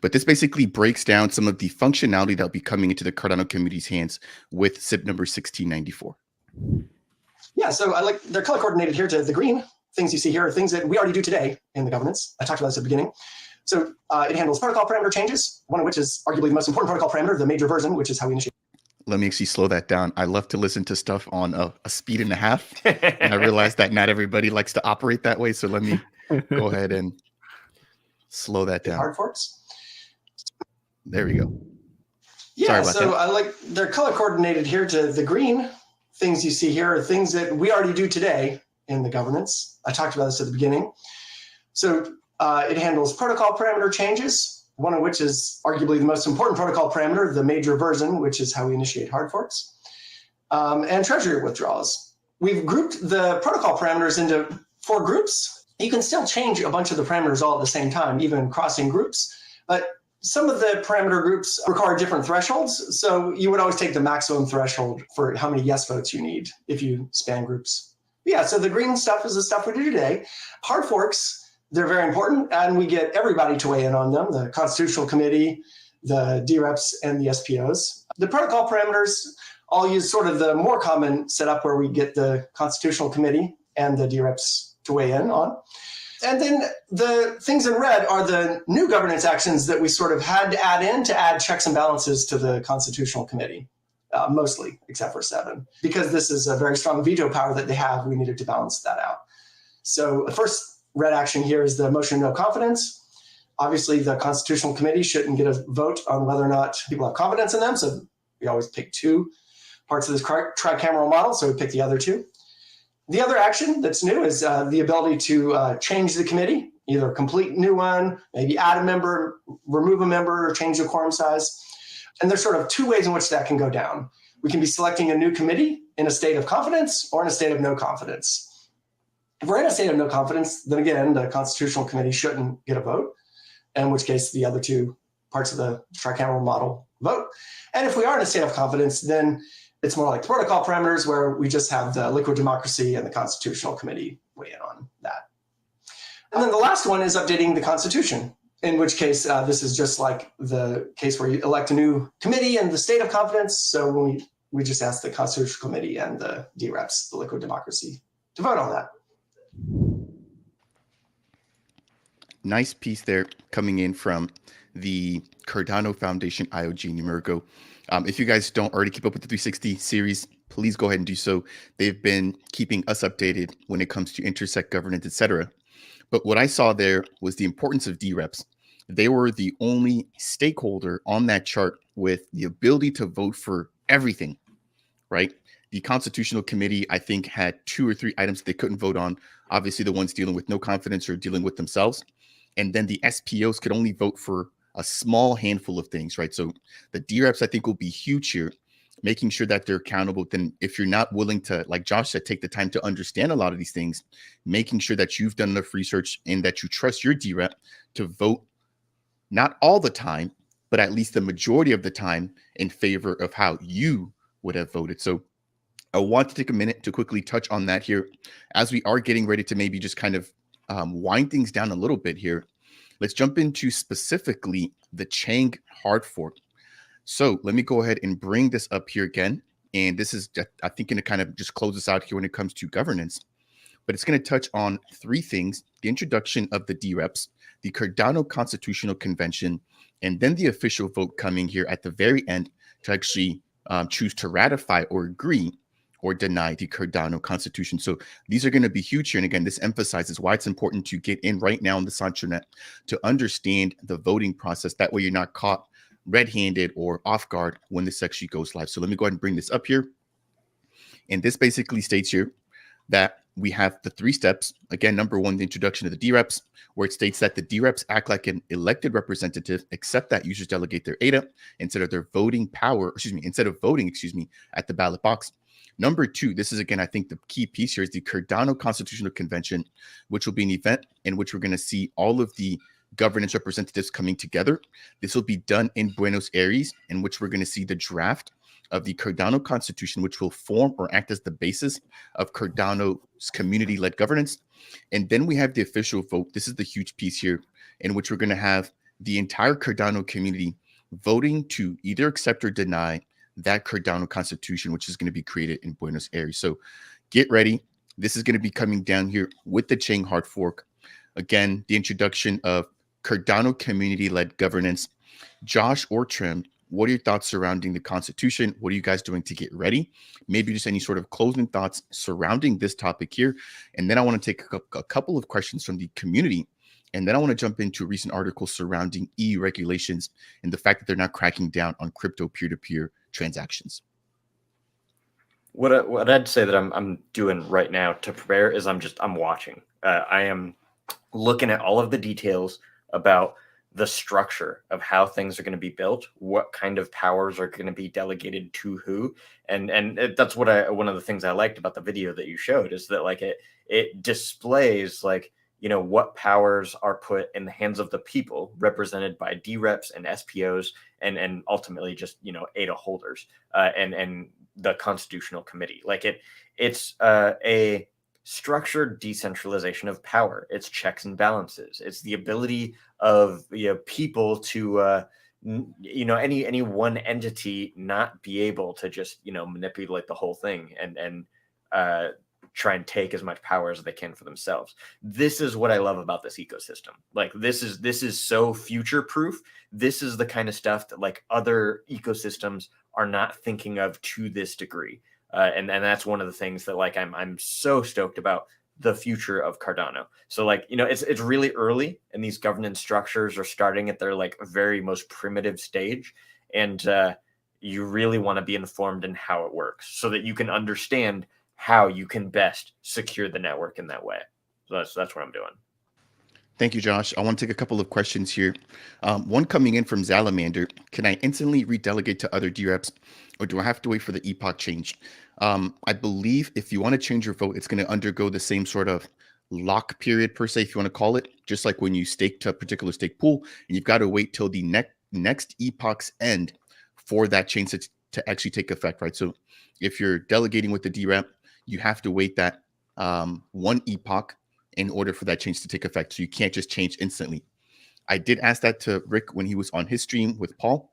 But this basically breaks down some of the functionality that will be coming into the Cardano community's hands with CIP number 1694. Yeah, so they're color coordinated here to the green. Things you see here are things that we already do today in the governance. I talked about this at the beginning. So it handles protocol parameter changes, one of which is arguably the most important protocol parameter, the major version, which is how we initiate. Let me actually slow that down. I love to listen to stuff on a speed and a half. And I realize that not everybody likes to operate that way. So let me go ahead and slow that down. Hard forks. There we go. Yeah, so they're color coordinated here to the green. Things you see here are things that we already do today in the governance. I talked about this at the beginning. So it handles protocol parameter changes, one of which is arguably the most important protocol parameter, the major version, which is how we initiate hard forks, and treasury withdrawals. We've grouped the protocol parameters into 4 groups. You can still change a bunch of the parameters all at the same time, even crossing groups, but some of the parameter groups require different thresholds. So you would always take the maximum threshold for how many yes votes you need if you span groups. Yeah, so the green stuff is the stuff we do today. Hard forks, they're very important, and we get everybody to weigh in on them, the Constitutional Committee, the DReps and the SPOs. The protocol parameters all use sort of the more common setup where we get the Constitutional Committee and the DReps to weigh in on. And then the things in red are the new governance actions that we sort of had to add in to add checks and balances to the Constitutional Committee, mostly, except for 7. Because this is a very strong veto power that they have, we needed to balance that out. So the first red action here is the motion of no confidence. Obviously, the Constitutional Committee shouldn't get a vote on whether or not people have confidence in them. So we always pick 2 parts of this tricameral model. So we pick the other 2. The other action that's new is the ability to change the committee, either a complete new one, maybe add a member, remove a member, or change the quorum size. And there's sort of 2 ways in which that can go down. We can be selecting a new committee in a state of confidence or in a state of no confidence. If we're in a state of no confidence, then again, the Constitutional Committee shouldn't get a vote, in which case the other 2 parts of the tricameral model vote. And if we are in a state of confidence, then it's more like the protocol parameters where we just have the liquid democracy and the Constitutional Committee weigh in on that. And then the last one is updating the Constitution, in which case this is just like the case where you elect a new committee in the state of confidence. So when we just ask the Constitutional Committee and the DReps, the liquid democracy, to vote on that. Nice piece there coming in from the Cardano Foundation IOG Numerico. If you guys don't already keep up with the 360 series, please go ahead and do so. They've been keeping us updated when it comes to intersect governance, etc. But what I saw there was the importance of DReps. They were the only stakeholder on that chart with the ability to vote for everything, right? The Constitutional Committee, I think, had 2 or 3 items they couldn't vote on. Obviously, the ones dealing with no confidence or dealing with themselves. And then the SPOs could only vote for a small handful of things, right? So the DReps, I think, will be huge here, making sure that they're accountable. Then if you're not willing to, like Josh said, take the time to understand a lot of these things, making sure that you've done enough research and that you trust your DRep to vote, not all the time, but at least the majority of the time in favor of how you would have voted. So I want to take a minute to quickly touch on that here as we are getting ready to maybe just kind of wind things down a little bit here. Let's jump into specifically the Chang hard fork. So let me go ahead and bring this up here again. And this is, I think, going to kind of just close us out here when it comes to governance. But it's going to touch on 3 things: the introduction of the DReps, the Cardano Constitutional Convention, and then the official vote coming here at the very end to actually choose to ratify or agree or deny the Cardano Constitution. So these are going to be huge here. And again, this emphasizes why it's important to get in right now on the SanchoNet to understand the voting process. That way you're not caught red-handed or off guard when this actually goes live. So let me go ahead and bring this up here. And this basically states here that we have the 3 steps. Again, number 1, the introduction of the DReps, where it states that the DReps act like an elected representative, except that users delegate their ADA instead of their voting power, instead of voting, at the ballot box. Number 2, this is, again, I think the key piece here, is the Cardano Constitutional Convention, which will be an event in which we're going to see all of the governance representatives coming together. This will be done in Buenos Aires, in which we're going to see the draft of the Cardano Constitution, which will form or act as the basis of Cardano's community-led governance. And then we have the official vote. This is the huge piece here, in which we're going to have the entire Cardano community voting to either accept or deny that Cardano Constitution, which is going to be created in Buenos Aires. So get ready. This is going to be coming down here with the Chang hard fork. Again, the introduction of Cardano community-led governance. Josh or Trim, what are your thoughts surrounding the Constitution? What are you guys doing to get ready? Maybe just any sort of closing thoughts surrounding this topic here. And then I want to take a couple of questions from the community. And then I want to jump into a recent article surrounding EU regulations and the fact that they're not cracking down on crypto peer-to-peer transactions. What I'd say that I'm doing right now to prepare is I'm watching. I am looking at all of the details about the structure of how things are going to be built, what kind of powers are going to be delegated to who, and that's what one of the things I liked about the video that you showed is that like it displays like, you know, what powers are put in the hands of the people represented by DReps and SPOs and ultimately just, you know, ADA holders and the Constitutional Committee. Like it's a structured decentralization of power. It's checks and balances. It's the ability of, you know, people to any one entity not be able to just manipulate the whole thing and try and take as much power as they can for themselves. This is what I love about this ecosystem. Like this is so future proof. This is the kind of stuff that like other ecosystems are not thinking of to this degree. And that's one of the things that like I'm so stoked about the future of Cardano. So like, it's really early, and these governance structures are starting at their like very most primitive stage. And you really want to be informed in how it works so that you can understand how you can best secure the network in that way. So that's what I'm doing. Thank you, Josh. I want to take a couple of questions here. One coming in from Salamander. Can I instantly redelegate to other DReps, or do I have to wait for the epoch change? I believe if you want to change your vote, it's going to undergo the same sort of lock period per se, if you want to call it, just like when you stake to a particular stake pool, and you've got to wait till the next epoch's end for that change to actually take effect, right? So if you're delegating with the DRep, you have to wait that one epoch in order for that change to take effect. So you can't just change instantly. I did ask that to Rick when he was on his stream with Paul.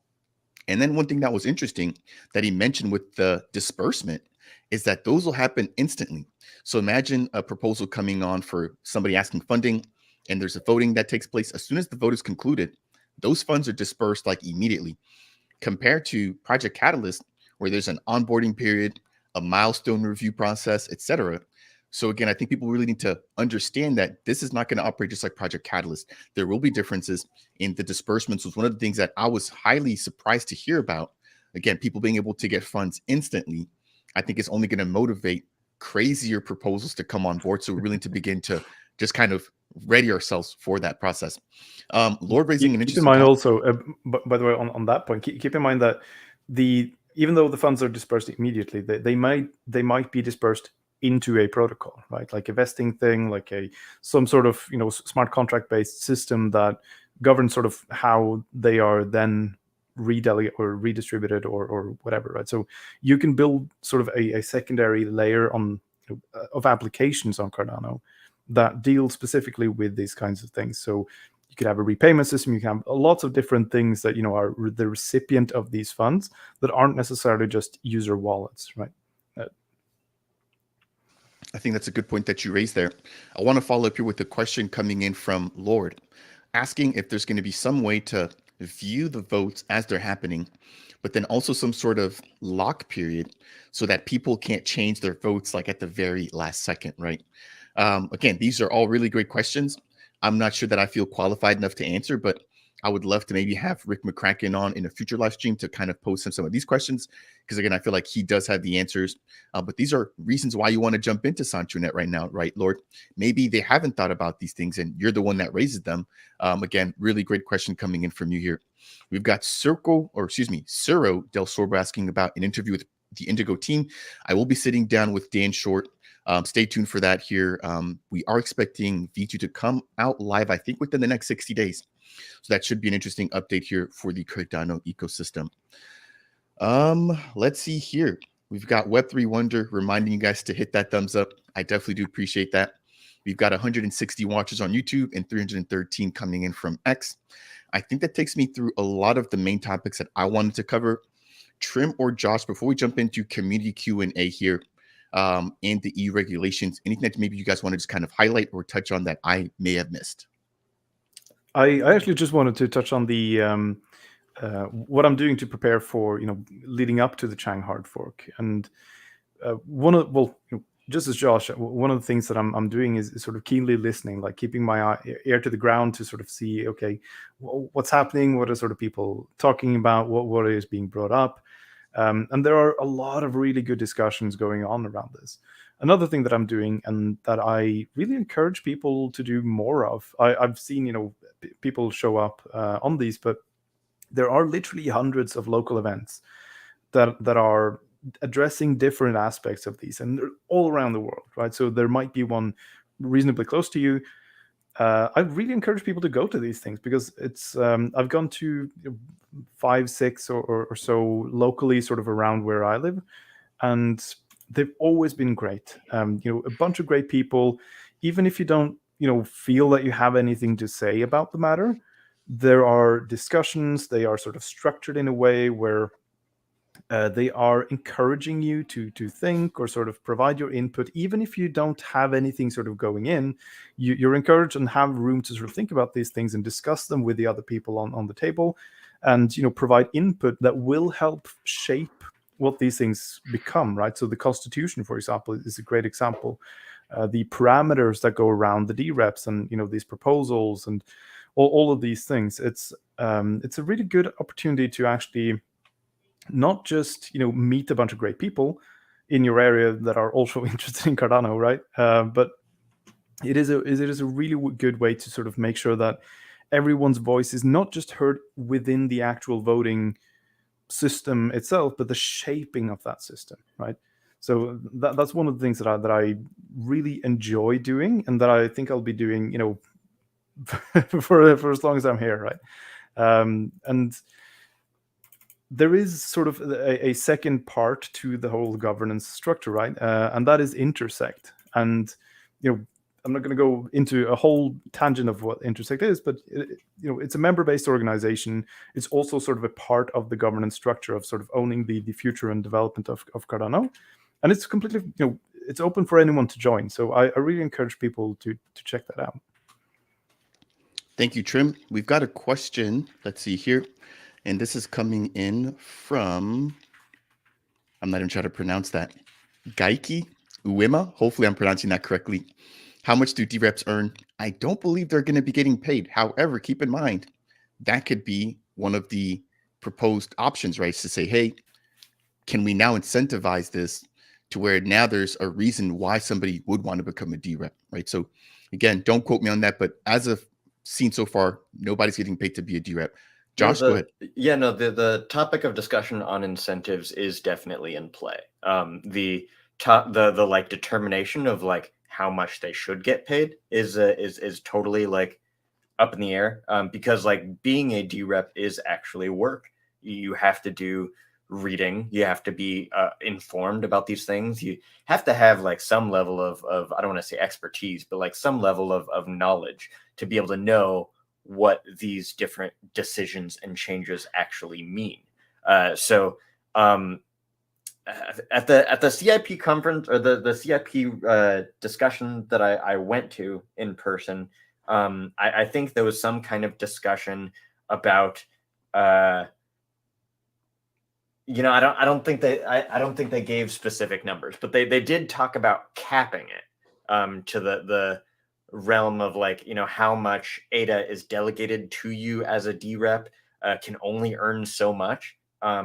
And then one thing that was interesting that he mentioned with the disbursement is that those will happen instantly. So imagine a proposal coming on for somebody asking funding, and there's a voting that takes place. As soon as the vote is concluded, those funds are dispersed like immediately, compared to Project Catalyst, where there's an onboarding period, a milestone review process, etc. So again, I think people really need to understand that this is not going to operate just like Project Catalyst. There will be differences in the disbursements. Was one of the things that I was highly surprised to hear about. Again, people being able to get funds instantly, I think is only going to motivate crazier proposals to come on board. So we're really to begin to just kind of ready ourselves for that process. Lord raising an interesting. Keep in mind also, by the way, on that point, keep in mind that even though the funds are dispersed immediately, they might be dispersed into a protocol, right? Like a vesting thing, like some sort of smart contract based system that governs sort of how they are then redelegate or redistributed or whatever, right? So you can build sort of a secondary layer on of applications on Cardano that deal specifically with these kinds of things. So you could have a repayment system. You can have lots of different things that are the recipient of these funds that aren't necessarily just user wallets, right? I think that's a good point that you raised there. I want to follow up here with a question coming in from Lord, asking if there's going to be some way to view the votes as they're happening, but then also some sort of lock period so that people can't change their votes like at the very last second, right? Again, these are all really great questions. I'm not sure that I feel qualified enough to answer, but I would love to maybe have Rick McCracken on in a future live stream to kind of pose some of these questions, because again, I feel like he does have the answers. But these are reasons why you want to jump into SanchoNet right now, right, Lord? Maybe they haven't thought about these things and you're the one that raises them. Again, really great question coming in from you here. We've got Ciro Del Sorbo asking about an interview with the Indigo team. I will be sitting down with Dan Short. Stay tuned for that here. We are expecting V2 to come out live, I think, within the next 60 days. So that should be an interesting update here for the Cardano ecosystem. Let's see here. We've got Web3 Wonder reminding you guys to hit that thumbs up. I definitely do appreciate that. We've got 160 watchers on YouTube and 313 coming in from X. I think that takes me through a lot of the main topics that I wanted to cover. Trim or Josh, before we jump into community Q&A here, and the e-regulations, anything that maybe you guys want to just kind of highlight or touch on that I may have missed? I actually just wanted to touch on the what I'm doing to prepare for leading up to the Chang hard fork. And just as Josh, one of the things that I'm doing is sort of keenly listening, like keeping my ear to the ground to sort of see, okay, what's happening, what are sort of people talking about, what is being brought up. And there are a lot of really good discussions going on around this. Another thing that I'm doing, and that I really encourage people to do more of, I've seen people show up on these, but there are literally hundreds of local events that are addressing different aspects of these, and they're all around the world, right? So there might be one reasonably close to you. I really encourage people to go to these things, because it's I've gone to 5, 6 or so locally, sort of around where I live, and they've always been great. A bunch of great people. Even if you don't feel that you have anything to say about the matter, there are discussions. They are sort of structured in a way where they are encouraging you to think or sort of provide your input, even if you don't have anything sort of going in. You're encouraged and have room to sort of think about these things and discuss them with the other people on the table, and provide input that will help shape what these things become, right? So the Constitution, for example, is a great example. The parameters that go around the DReps and these proposals and all of these things. It's a really good opportunity to actually not just meet a bunch of great people in your area that are also interested in Cardano, right? But it is a really good way to sort of make sure that everyone's voice is not just heard within the actual voting system itself, but the shaping of that system, right? So that's one of the things that I really enjoy doing, and that I think I'll be doing, for as long as I'm here, right? And there is sort of a second part to the whole governance structure, right? And that is intersect. And I'm not going to go into a whole tangent of what intersect is, but it's a member-based organization. It's also sort of a part of the governance structure of sort of owning the future and development of Cardano. And it's completely, it's open for anyone to join. So I really encourage people to check that out. Thank you, Trim. We've got a question. Let's see here. And this is coming in from, I'm not even trying to pronounce that, Gaiki Uema. Hopefully I'm pronouncing that correctly. How much do DReps earn? I don't believe they're going to be getting paid. However, keep in mind, that could be one of the proposed options, right? To say, hey, can we now incentivize this to where now there's a reason why somebody would want to become a DRep, right? So again, don't quote me on that, but as I've seen so far, nobody's getting paid to be a DRep. Josh, go ahead. Yeah, no, the topic of discussion on incentives is definitely in play. The like determination of like how much they should get paid is totally like up in the air, because like being a DRep is actually work. You have to do reading, you have to be informed about these things, you have to have like some level of I don't want to say expertise, but like some level of knowledge to be able to know what these different decisions and changes actually mean. So at the CIP conference, or the CIP discussion that I went to in person, I think there was some kind of discussion about I don't think they gave specific numbers, but they did talk about capping it to the realm of like, how much ADA is delegated to you as a DRep, can only earn so much. I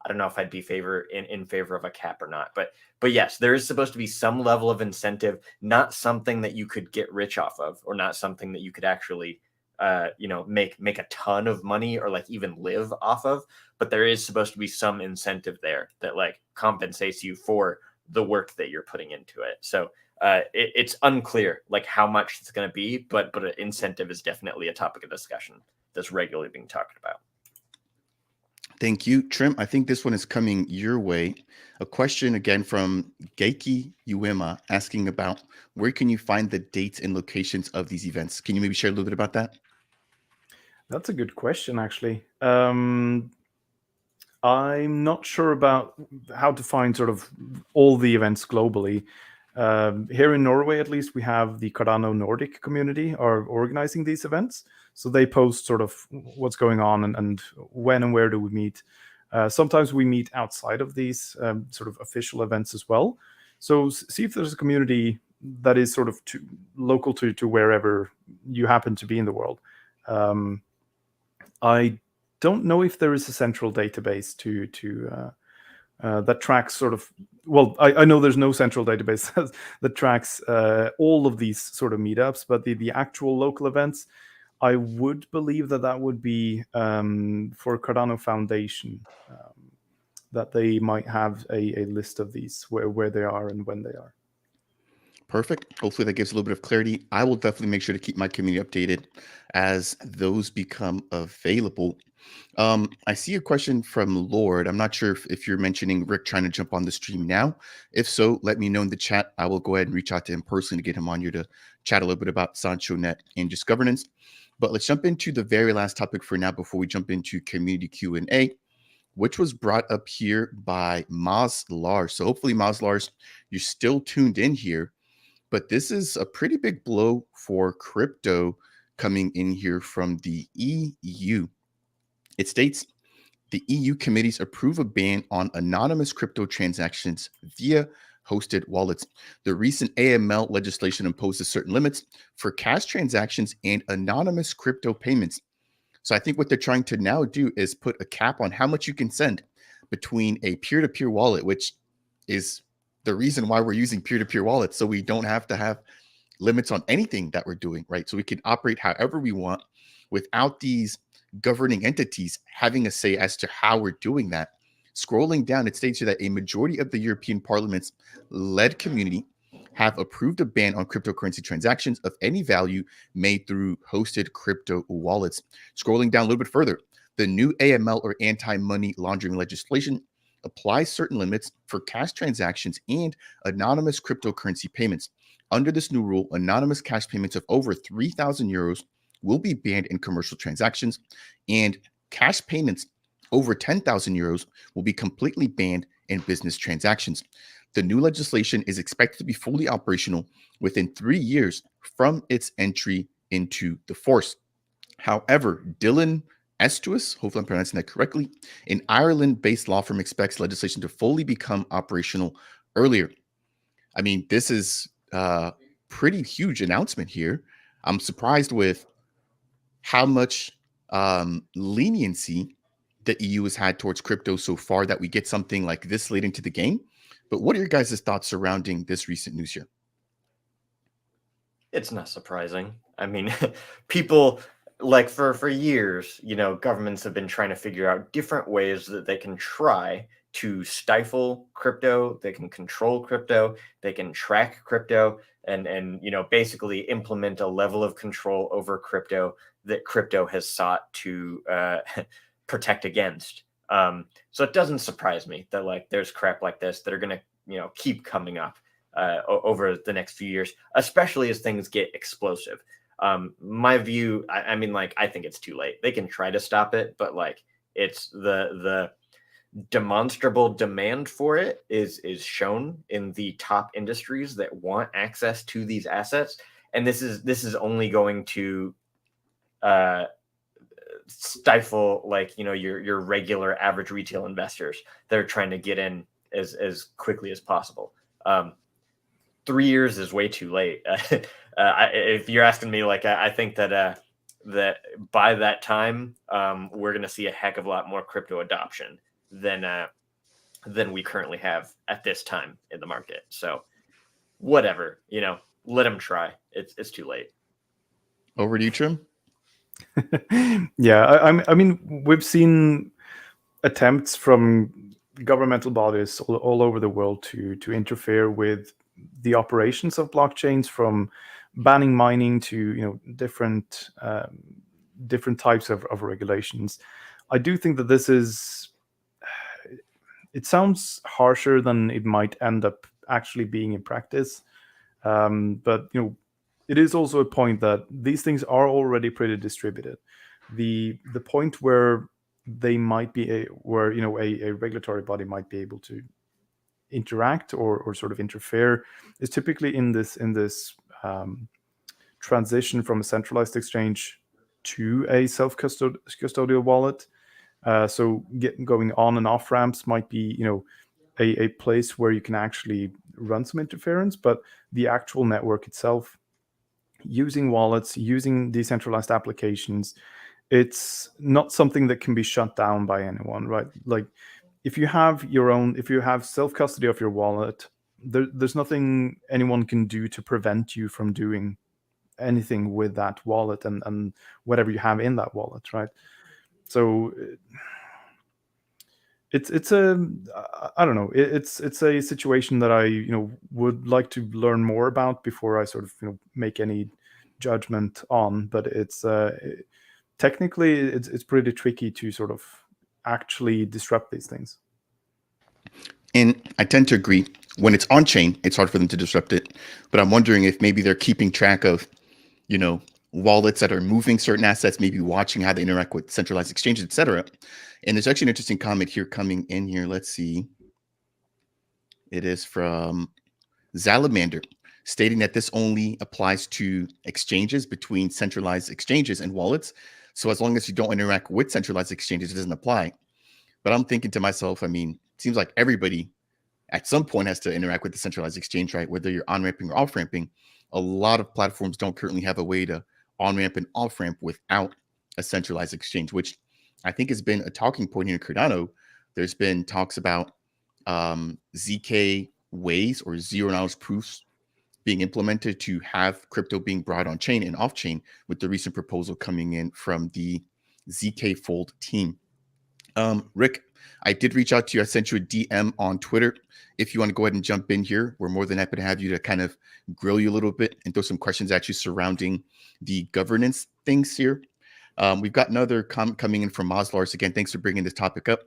don't know if I'd be in favor of a cap or not, but yes, there is supposed to be some level of incentive, not something that you could get rich off of, or not something that you could actually make a ton of money or like even live off of, but there is supposed to be some incentive there that like compensates you for the work that you're putting into it. So it's unclear like how much it's going to be, but an incentive is definitely a topic of discussion that's regularly being talked about. Thank you, Trim. I think this one is coming your way. A question again from Geiki Uema asking about where can you find the dates and locations of these events? Can you maybe share a little bit about that? That's a good question, actually. I'm not sure about how to find sort of all the events globally. Here in Norway, at least, we have the Cardano Nordic community are organizing these events. So they post sort of what's going on and when and where do we meet. Sometimes we meet outside of these sort of official events as well. So see if there's a community that is sort of local to wherever you happen to be in the world. I don't know if there is a central database that tracks sort of, well, I know there's no central database that tracks all of these sort of meetups, but the actual local events, I would believe that would be for Cardano Foundation, that they might have a list of these where they are and when they are. Perfect. Hopefully that gives a little bit of clarity. I will definitely make sure to keep my community updated as those become available. I see a question from Lord. I'm not sure if you're mentioning Rick trying to jump on the stream now. If so, let me know in the chat. I will go ahead and reach out to him personally to get him on here to chat a little bit about SanchoNet and just governance. But let's jump into the very last topic for now before we jump into community Q&A, which was brought up here by Maz Lars. So hopefully, Maz Lars, you're still tuned in here. But this is a pretty big blow for crypto coming in here from the EU. It states, the EU committees approve a ban on anonymous crypto transactions via hosted wallets. The recent AML legislation imposes certain limits for cash transactions and anonymous crypto payments. So I think what they're trying to now do is put a cap on how much you can send between a peer-to-peer wallet, which is the reason why we're using peer-to-peer wallets. So we don't have to have limits on anything that we're doing, right? So we can operate however we want without these governing entities having a say as to how we're doing that. Scrolling down, it states here that a majority of the European Parliament's led community have approved a ban on cryptocurrency transactions of any value made through hosted crypto wallets. Scrolling down a little bit further, the new AML or anti-money laundering legislation applies certain limits for cash transactions and anonymous cryptocurrency payments. Under this new rule, anonymous cash payments of over 3,000 euros will be banned in commercial transactions, and cash payments over 10,000 euros will be completely banned in business transactions. The new legislation is expected to be fully operational within 3 years from its entry into the force. However, Dylan Estuus, hopefully I'm pronouncing that correctly, an Ireland-based law firm expects legislation to fully become operational earlier. I mean, this is a pretty huge announcement here. I'm surprised with how much leniency the EU has had towards crypto so far that we get something like this late into the game. But what are your guys' thoughts surrounding this recent news here? It's not surprising. I mean, people like for years, governments have been trying to figure out different ways that they can try to stifle crypto, they can control crypto, they can track crypto, and basically implement a level of control over crypto that crypto has sought to protect against. So it doesn't surprise me that there's crap like this that are going to keep coming up over the next few years, especially as things get explosive. My view, I mean, I think it's too late. They can try to stop it, but it's the demonstrable demand for it is shown in the top industries that want access to these assets, and this is only going to stifle your regular average retail investors that are trying to get in as quickly as possible. 3 years is way too late. If you're asking me, I think that by that time we're going to see a heck of a lot more crypto adoption than we currently have at this time in the market. So whatever, let them try. It's too late. Over to you, Trim. Yeah, I mean, we've seen attempts from governmental bodies all over the world to interfere with the operations of blockchains, from banning mining to different types of regulations. I do think that this is. It sounds harsher than it might end up actually being in practice, but it is also a point that these things are already pretty distributed. The point where they might be a regulatory body might be able to interact or sort of interfere is typically in this transition from a centralized exchange to a self-custodial wallet. So going on and off ramps might be a place where you can actually run some interference, but the actual network itself, using wallets, using decentralized applications, it's not something that can be shut down by anyone, right? If you have self-custody of your wallet, there's nothing anyone can do to prevent you from doing anything with that wallet and whatever you have in that wallet, right? So it's a I don't know. It's a situation that I would like to learn more about before I sort of make any judgment on. But it's technically it's pretty tricky to sort of actually disrupt these things. And I tend to agree. when it's on chain, it's hard for them to disrupt it. But I'm wondering if maybe they're keeping track of, wallets that are moving certain assets, maybe watching how they interact with centralized exchanges, etc. And there's actually an interesting comment here coming in here. Let's see. It is from Salamander, stating that this only applies to exchanges between centralized exchanges and wallets. So as long as you don't interact with centralized exchanges, it doesn't apply. But I'm thinking to myself, it seems like everybody at some point has to interact with the centralized exchange, right? Whether you're on-ramping or off-ramping. A lot of platforms don't currently have a way to on-ramp and off-ramp without a centralized exchange, which I think has been a talking point here in Cardano. There's been talks about ZK ways or zero-knowledge proofs being implemented to have crypto being brought on chain and off chain, with the recent proposal coming in from the ZK Fold team. Rick, I did reach out to you. I sent you a DM on Twitter. If you want to go ahead and jump in here, we're more than happy to have you to kind of grill you a little bit and throw some questions at you surrounding the governance things here. We've got another comment coming in from Moslars. Again, thanks for bringing this topic up.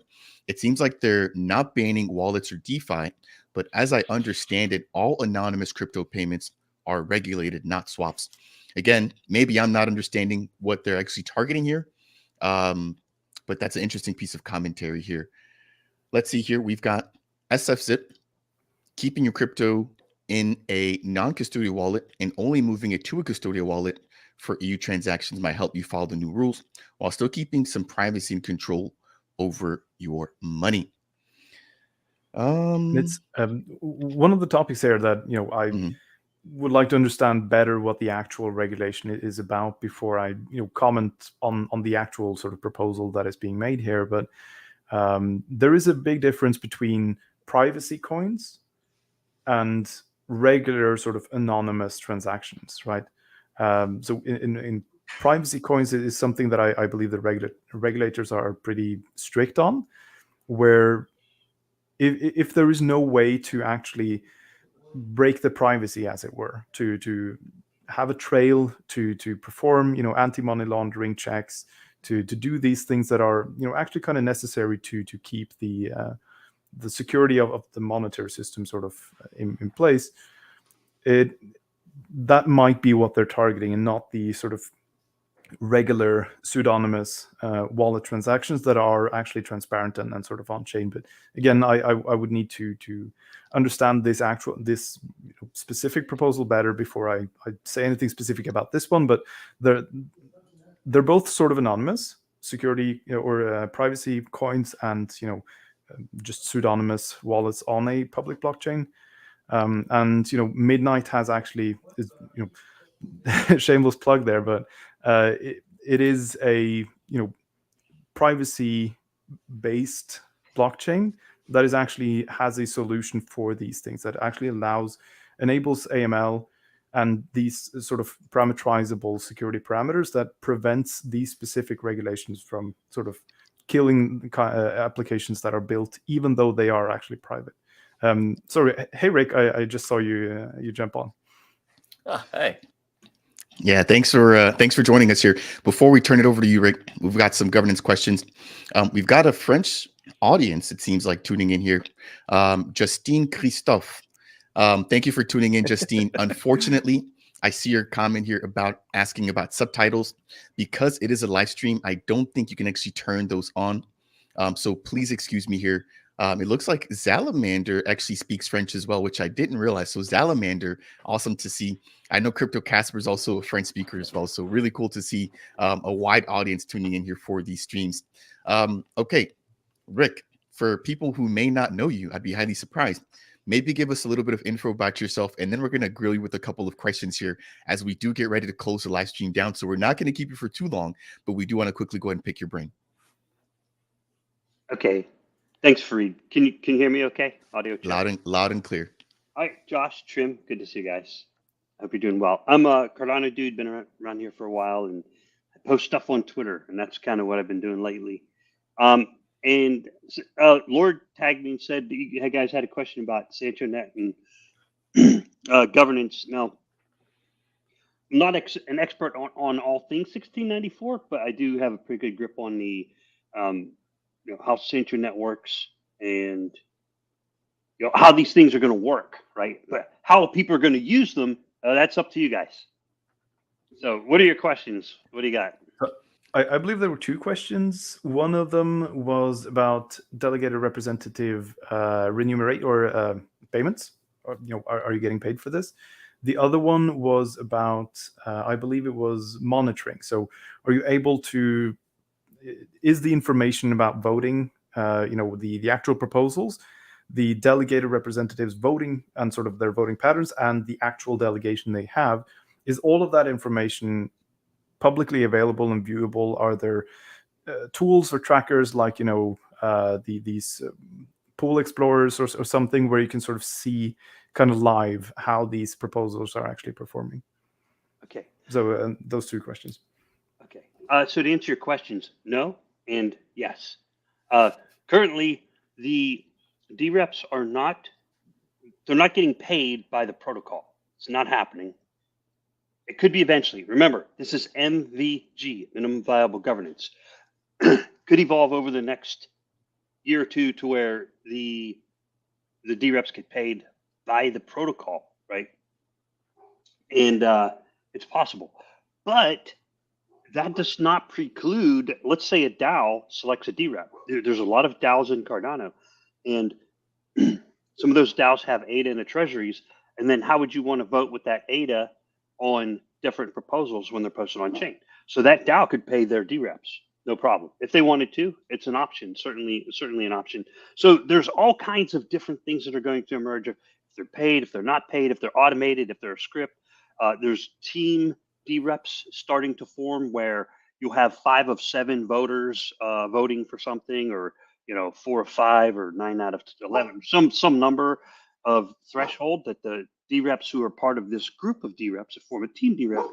It seems like they're not banning wallets or DeFi, but as I understand it, all anonymous crypto payments are regulated, not swaps. Again, maybe I'm not understanding what they're actually targeting here, but that's an interesting piece of commentary here. Let's see here. We've got SFZip, keeping your crypto in a non-custodial wallet and only moving it to a custodial wallet for EU transactions might help you follow the new rules while still keeping some privacy and control over your money. It's one of the topics there that I would like to understand better what the actual regulation is about before I comment on the actual sort of proposal that is being made here. But there is a big difference between privacy coins and regular sort of anonymous transactions, right? So in privacy coins, it is something that I believe the regulators are pretty strict on, where if there is no way to actually break the privacy, as it were, to have a trail to perform anti-money laundering checks, to do these things that are actually kind of necessary to keep the security of the monetary system sort of in place, that might be what they're targeting, and not the sort of regular pseudonymous wallet transactions that are actually transparent and sort of on chain. But again, I would need to understand this specific proposal better before I say anything specific about this one. But they're both sort of anonymous security or privacy coins, and just pseudonymous wallets on a public blockchain. And Midnight has actually shameless plug there, but it is a privacy based blockchain that is actually has a solution for these things, that actually enables AML and these sort of parameterizable security parameters that prevents these specific regulations from sort of killing applications that are built even though they are actually private. Sorry, hey Rick, I just saw you jump on. Hey. Yeah, thanks for joining us here. Before we turn it over to you, Rick, we've got some governance questions. We've got a French audience, it seems like, tuning in here. Justine Christophe. Thank you for tuning in, Justine. Unfortunately, I see your comment here about asking about subtitles. Because it is a live stream, I don't think you can actually turn those on. So please excuse me here. It looks like Salamander actually speaks French as well, which I didn't realize. So Salamander, awesome to see. I know Crypto Casper is also a French speaker as well. So really cool to see a wide audience tuning in here for these streams. Okay, Rick, for people who may not know you, I'd be highly surprised. Maybe give us a little bit of info about yourself, and then we're going to grill you with a couple of questions here as we do get ready to close the live stream down. So we're not going to keep you for too long, but we do want to quickly go ahead and pick your brain. Okay. Thanks, Fareed. Can you hear me okay? Audio check. Loud and clear. All right, Josh, Trim, good to see you guys. Hope you're doing well. I'm a Cardano dude, been around here for a while, and I post stuff on Twitter, and that's kind of what I've been doing lately. And Lord tagged me and said that you guys had a question about SanchoNet and governance. Now, I'm not an expert on all things 1694, but I do have a pretty good grip on the how SanchoNet works and how these things are going to work, right? But how people are going to use them, that's up to you guys. So what are your questions? What do you got? I believe there were two questions. One of them was about delegated representative remunerate or payments. Or, are you getting paid for this? The other one was about, I believe it was monitoring. So are you able to, is the information about voting, the actual proposals, the delegated representatives voting and sort of their voting patterns and the actual delegation they have, is all of that information publicly available and viewable? Are there tools or trackers like these pool explorers or something where you can sort of see kind of live how these proposals are actually performing? Okay. So those two questions. Okay. So to answer your questions, no and yes. Currently, the DReps they're not getting paid by the protocol. It's not happening. It could be eventually. Remember, this is MVG, minimum viable governance. Could evolve over the next year or two to where the DReps get paid by the protocol, right? And it's possible. But that does not preclude, let's say a DAO selects a DRep. There's a lot of DAOs in Cardano, and some of those DAOs have ADA and the treasuries. And then how would you want to vote with that ADA on different proposals when they're posted on chain? So that DAO could pay their DReps, no problem. If they wanted to, it's an option, certainly an option. So there's all kinds of different things that are going to emerge. If they're paid, if they're not paid, if they're automated, if they're a script. There's team DReps starting to form where you'll have 5 of 7 voters voting for something, or 4 of 5 or 9 out of 11, some number of threshold that the DReps who are part of this group of DReps form a team DRep,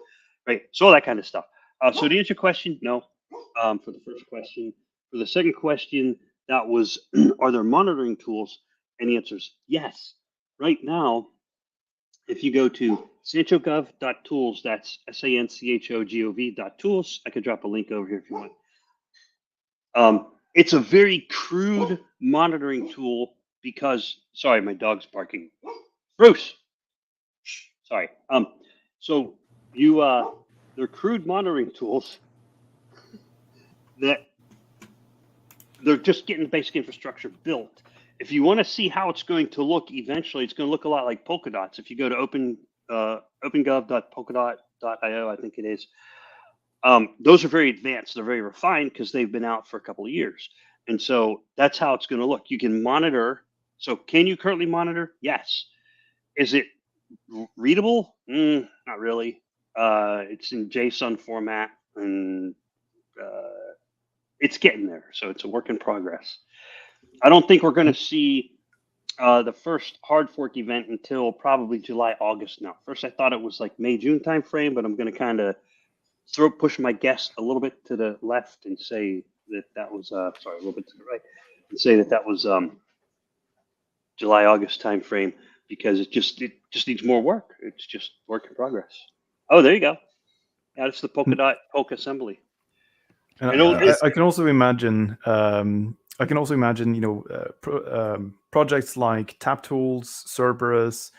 right? So all that kind of stuff. So to answer your question, no. For the first question. For the second question, that was, are there monitoring tools? And the answer is yes. Right now, if you go to sanchogov.tools, that's sanchogov.tools. I could drop a link over here if you want. It's a very crude monitoring tool because, sorry, my dog's barking. Bruce, sorry. So they're crude monitoring tools that they're just getting basic infrastructure built. If you want to see how it's going to look eventually, it's going to look a lot like Polkadots. If you go to opengov.polkadot.io, I think it is, those are very advanced. They're very refined because they've been out for a couple of years. And so that's how it's going to look. You can monitor. So can you currently monitor? Yes. Is it readable? Not really. It's in JSON format, and it's getting there. So it's a work in progress. I don't think we're going to see the first hard fork event until probably July, August now. First, I thought it was like May, June timeframe, but I'm going to kind of push my guess a little bit to the left and say that was, sorry, a little bit to the right, and say that was July, August timeframe, because it just needs more work. It's just work in progress. Oh, there you go. Yeah, it's the Polkadot Polka assembly. I can also imagine. Projects like TapTools, Cerberus,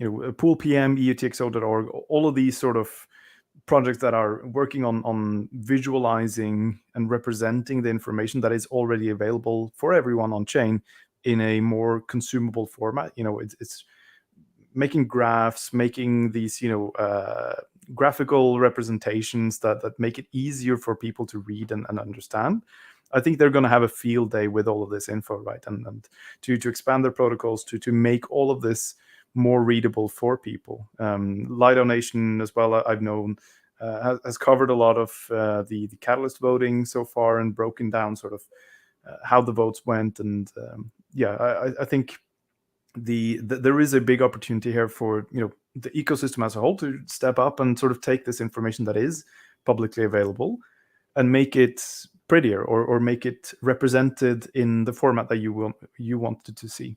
PoolPM, EUTXO.org, all of these sort of projects that are working on visualizing and representing the information that is already available for everyone on chain in a more consumable format. It's making graphs, making these graphical representations that make it easier for people to read and understand. I think they're going to have a field day with all of this info, right? And to expand their protocols to make all of this more readable for people. Lido Nation as well, I've known, has covered a lot of the Catalyst voting so far and broken down sort of how the votes went. And I think there is a big opportunity here for the ecosystem as a whole to step up and sort of take this information that is publicly available and make it prettier or make it represented in the format that you wanted to see.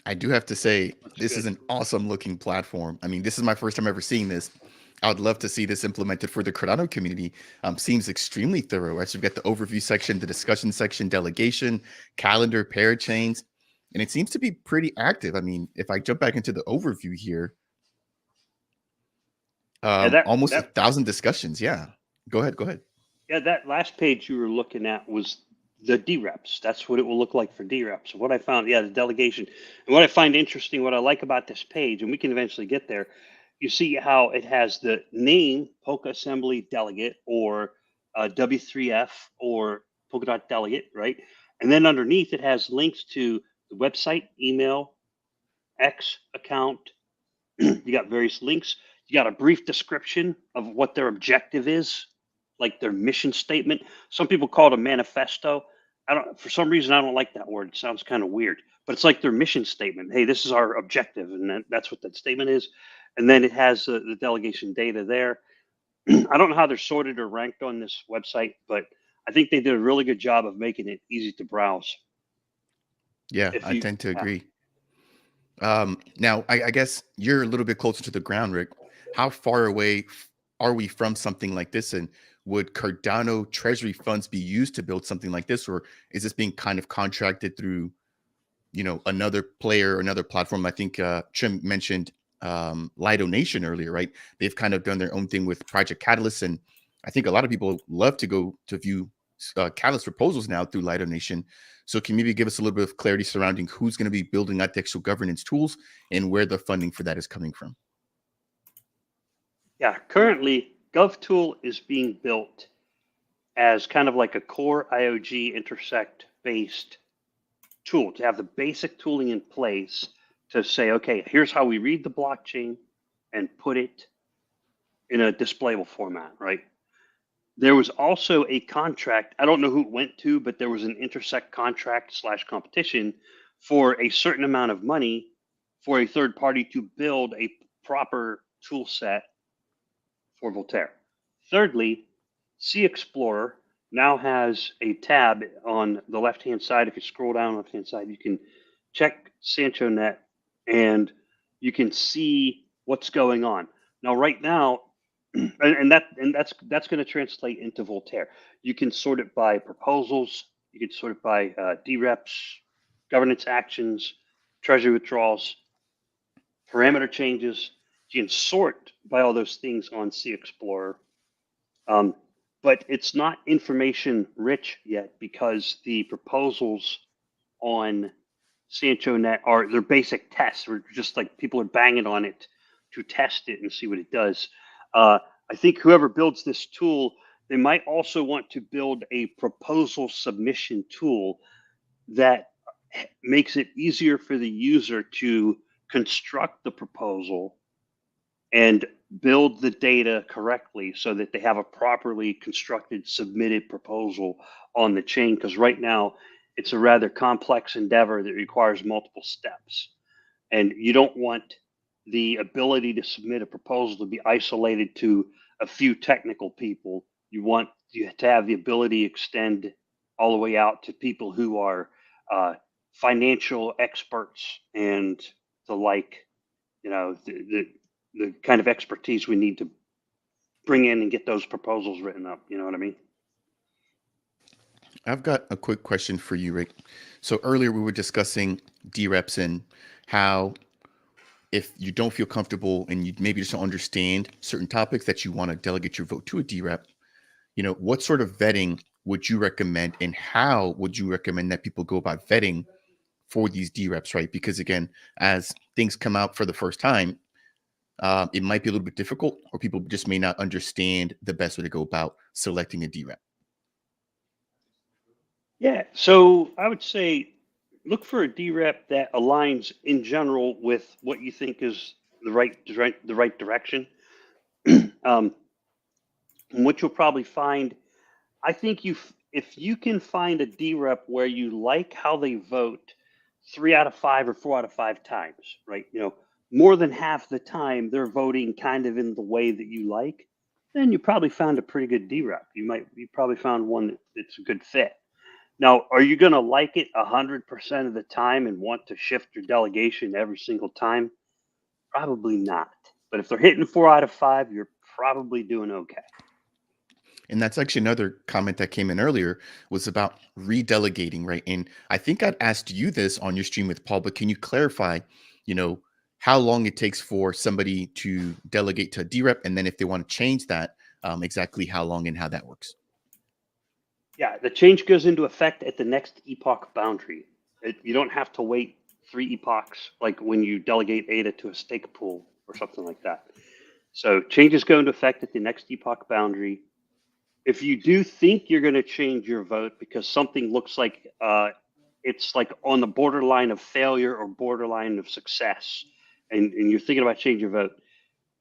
I do have to say, this is an awesome looking platform. I mean, this is my first time ever seeing this. I would love to see this implemented for the Cardano community. Seems extremely thorough. Right? So you've got the overview section, the discussion section, delegation, calendar, parachains. and it seems to be pretty active. I mean, if I jump back into the overview here, almost 1,000 discussions. Yeah, go ahead. Yeah, that last page you were looking at was the DReps. That's what it will look like for DReps. What I found, the delegation. And what I find interesting, what I like about this page, and we can eventually get there, you see how it has the name Polka Assembly Delegate or W3F or Polkadot Delegate, right? And then underneath it has links to the website, email, X account. You got various links. You got a brief description of what their objective is, like their mission statement. Some people call it a manifesto. For some reason, I don't like that word. It sounds kind of weird, but it's like their mission statement. Hey, this is our objective, and that's what that statement is. And then it has the delegation data there. I don't know how they're sorted or ranked on this website, but I think they did a really good job of making it easy to browse. Yeah, I tend to agree. Now, I guess you're a little bit closer to the ground, Rick. How far away are we from something like this? And would Cardano treasury funds be used to build something like this? Or is this being kind of contracted through, another player, another platform? I think Trim mentioned Lido Nation earlier, right? They've kind of done their own thing with Project Catalyst. And I think a lot of people love to go to view Catalyst proposals now through Lido Nation. So can you maybe give us a little bit of clarity surrounding who's going to be building out the actual governance tools and where the funding for that is coming from? Yeah, currently GovTool is being built as kind of like a core IOG intersect based tool to have the basic tooling in place to say, okay, here's how we read the blockchain and put it in a displayable format, right? There was also a contract, I don't know who it went to, but there was an intersect contract / competition for a certain amount of money for a third party to build a proper tool set for Voltaire. Thirdly, Sea Explorer now has a tab on the left-hand side. If you scroll down the left-hand side, you can check SanchoNet and you can see what's going on. Now, right now, and that's going to translate into Voltaire. You can sort it by proposals. You can sort it by DReps, governance actions, treasury withdrawals, parameter changes. You can sort by all those things on Sea Explorer. But it's not information rich yet because the proposals on SanchoNet they're basic tests. Or just like people are banging on it to test it and see what it does. I think whoever builds this tool, they might also want to build a proposal submission tool that makes it easier for the user to construct the proposal and build the data correctly so that they have a properly constructed submitted proposal on the chain. Because right now it's a rather complex endeavor that requires multiple steps. And you don't want the ability to submit a proposal to be isolated to a few technical people. You to have the ability to extend all the way out to people who are financial experts and the like, the kind of expertise we need to bring in and get those proposals written up. You know what I mean? I've got a quick question for you, Rick. So earlier we were discussing DReps and how if you don't feel comfortable and you maybe just don't understand certain topics that you want to delegate your vote to a DRep, what sort of vetting would you recommend and how would you recommend that people go about vetting for these DReps, right? Because again, as things come out for the first time, it might be a little bit difficult or people just may not understand the best way to go about selecting a DRep. Yeah, so I would say look for a DRep that aligns in general with what you think is the right direction. And what you'll probably find, I think if you can find a DRep where you like how they vote 3 out of 5 or 4 out of 5 times, right? More than half the time they're voting kind of in the way that you like, then you probably found a pretty good DRep. You probably found one that's a good fit. Now, are you going to like it 100% of the time and want to shift your delegation every single time? Probably not. But if they're hitting 4 out of 5, you're probably doing okay. And that's actually another comment that came in earlier was about redelegating, right? And I think I'd asked you this on your stream with Paul, but can you clarify, how long it takes for somebody to delegate to a DREP, and then if they want to change that, exactly how long and how that works? Yeah, the change goes into effect at the next epoch boundary. You don't have to wait 3 epochs like when you delegate ADA to a stake pool or something like that. So changes go into effect at the next epoch boundary. If you do think you're going to change your vote because something looks like it's like on the borderline of failure or borderline of success, and you're thinking about changing your vote,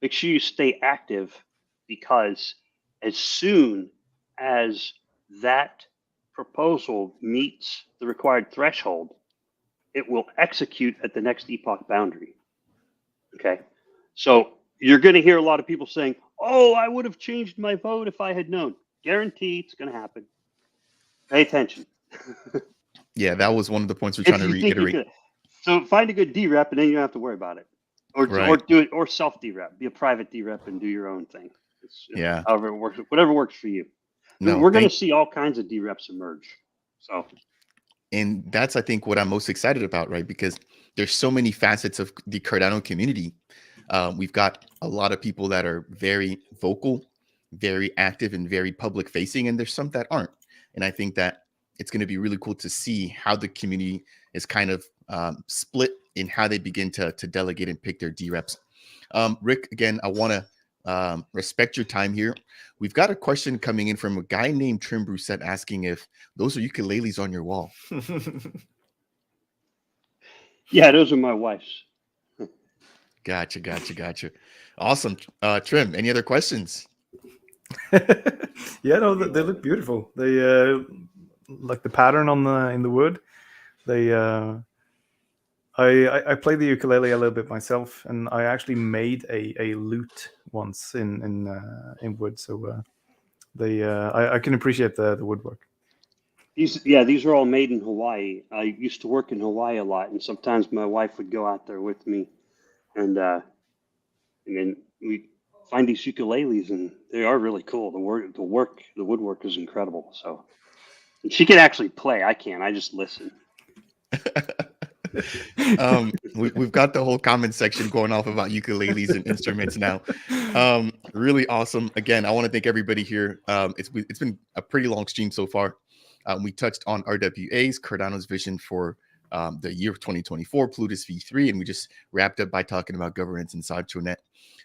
make sure you stay active, because as soon as that proposal meets the required threshold, it will execute at the next epoch boundary. Okay, so you're going to hear a lot of people saying, "Oh, I would have changed my vote if I had known." Guarantee it's going to happen. Pay attention. Yeah, that was one of the points we're trying to reiterate. So find a good DREP, and then you don't have to worry about it, or do it, or self DREP. Be a private DREP and do your own thing. Yeah, however it works, whatever works for you. No, we're going to see all kinds of DREPs emerge. So, and that's, I think, what I'm most excited about, right? Because there's so many facets of the Cardano community. We've got a lot of people that are very vocal, very active, and very public facing, and there's some that aren't. And I think that it's going to be really cool to see how the community is kind of split in how they begin to delegate and pick their DREPs. Rick, again, I want to respect your time here. We've got a question coming in from a guy named Trim Brusette asking if those are ukuleles on your wall. Yeah, those are my wife's. Gotcha. Awesome. Trim, any other questions? Yeah, no, they look beautiful. They like the pattern on in the wood. They I play the ukulele a little bit myself, and I actually made a lute once in wood. So I can appreciate the woodwork. These are all made in Hawaii. I used to work in Hawaii a lot, and sometimes my wife would go out there with me, and then we find these ukuleles, and they are really cool. The woodwork is incredible. So, and she can actually play. I can't. I just listen. We've got the whole comment section going off about ukuleles and instruments now. Really awesome. Again, I want to thank everybody here. It's been a pretty long stream so far. We touched on RWAs, Cardano's vision for the year of 2024, Plutus V3, and we just wrapped up by talking about governance and SanchoNet.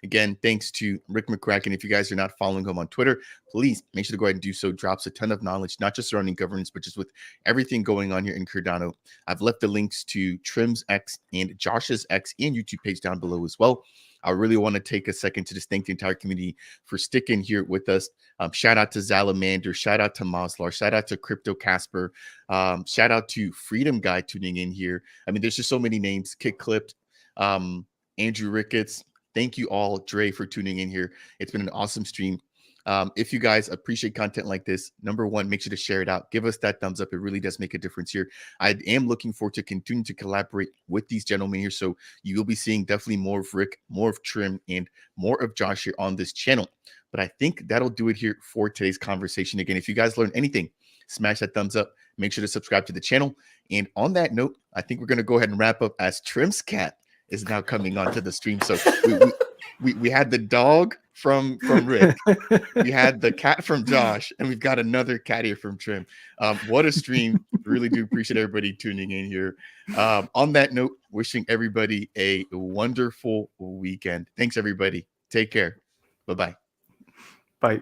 Again, thanks to Rick McCracken. If you guys are not following him on Twitter, please make sure to go ahead and do so. Drops a ton of knowledge, not just surrounding governance, but just with everything going on here in Cardano. I've left the links to Trim's X and Josh's X and YouTube page down below as well. I really want to take a second to just thank the entire community for sticking here with us. Shout out to Zalamander, shout out to Moslar, shout out to Crypto Casper, shout out to Freedom Guy tuning in here. I mean, there's just so many names. Kick Clipped, Andrew Ricketts. Thank you all, Dre, for tuning in here. It's been an awesome stream. If you guys appreciate content like this, number one, make sure to share it out. Give us that thumbs up. It really does make a difference here. I am looking forward to continue to collaborate with these gentlemen here. So you will be seeing definitely more of Rick, more of Trim, and more of Josh here on this channel. But I think that'll do it here for today's conversation. Again, if you guys learned anything, smash that thumbs up. Make sure to subscribe to the channel. And on that note, I think we're going to go ahead and wrap up as Trim's cat is now coming onto the stream. So we had the dog from Rick, we had the cat from Josh, and we've got another cat here from Trim. What a stream. Really do appreciate everybody tuning in here. On that note, wishing everybody a wonderful weekend. Thanks, everybody. Take care. Bye-bye. Bye.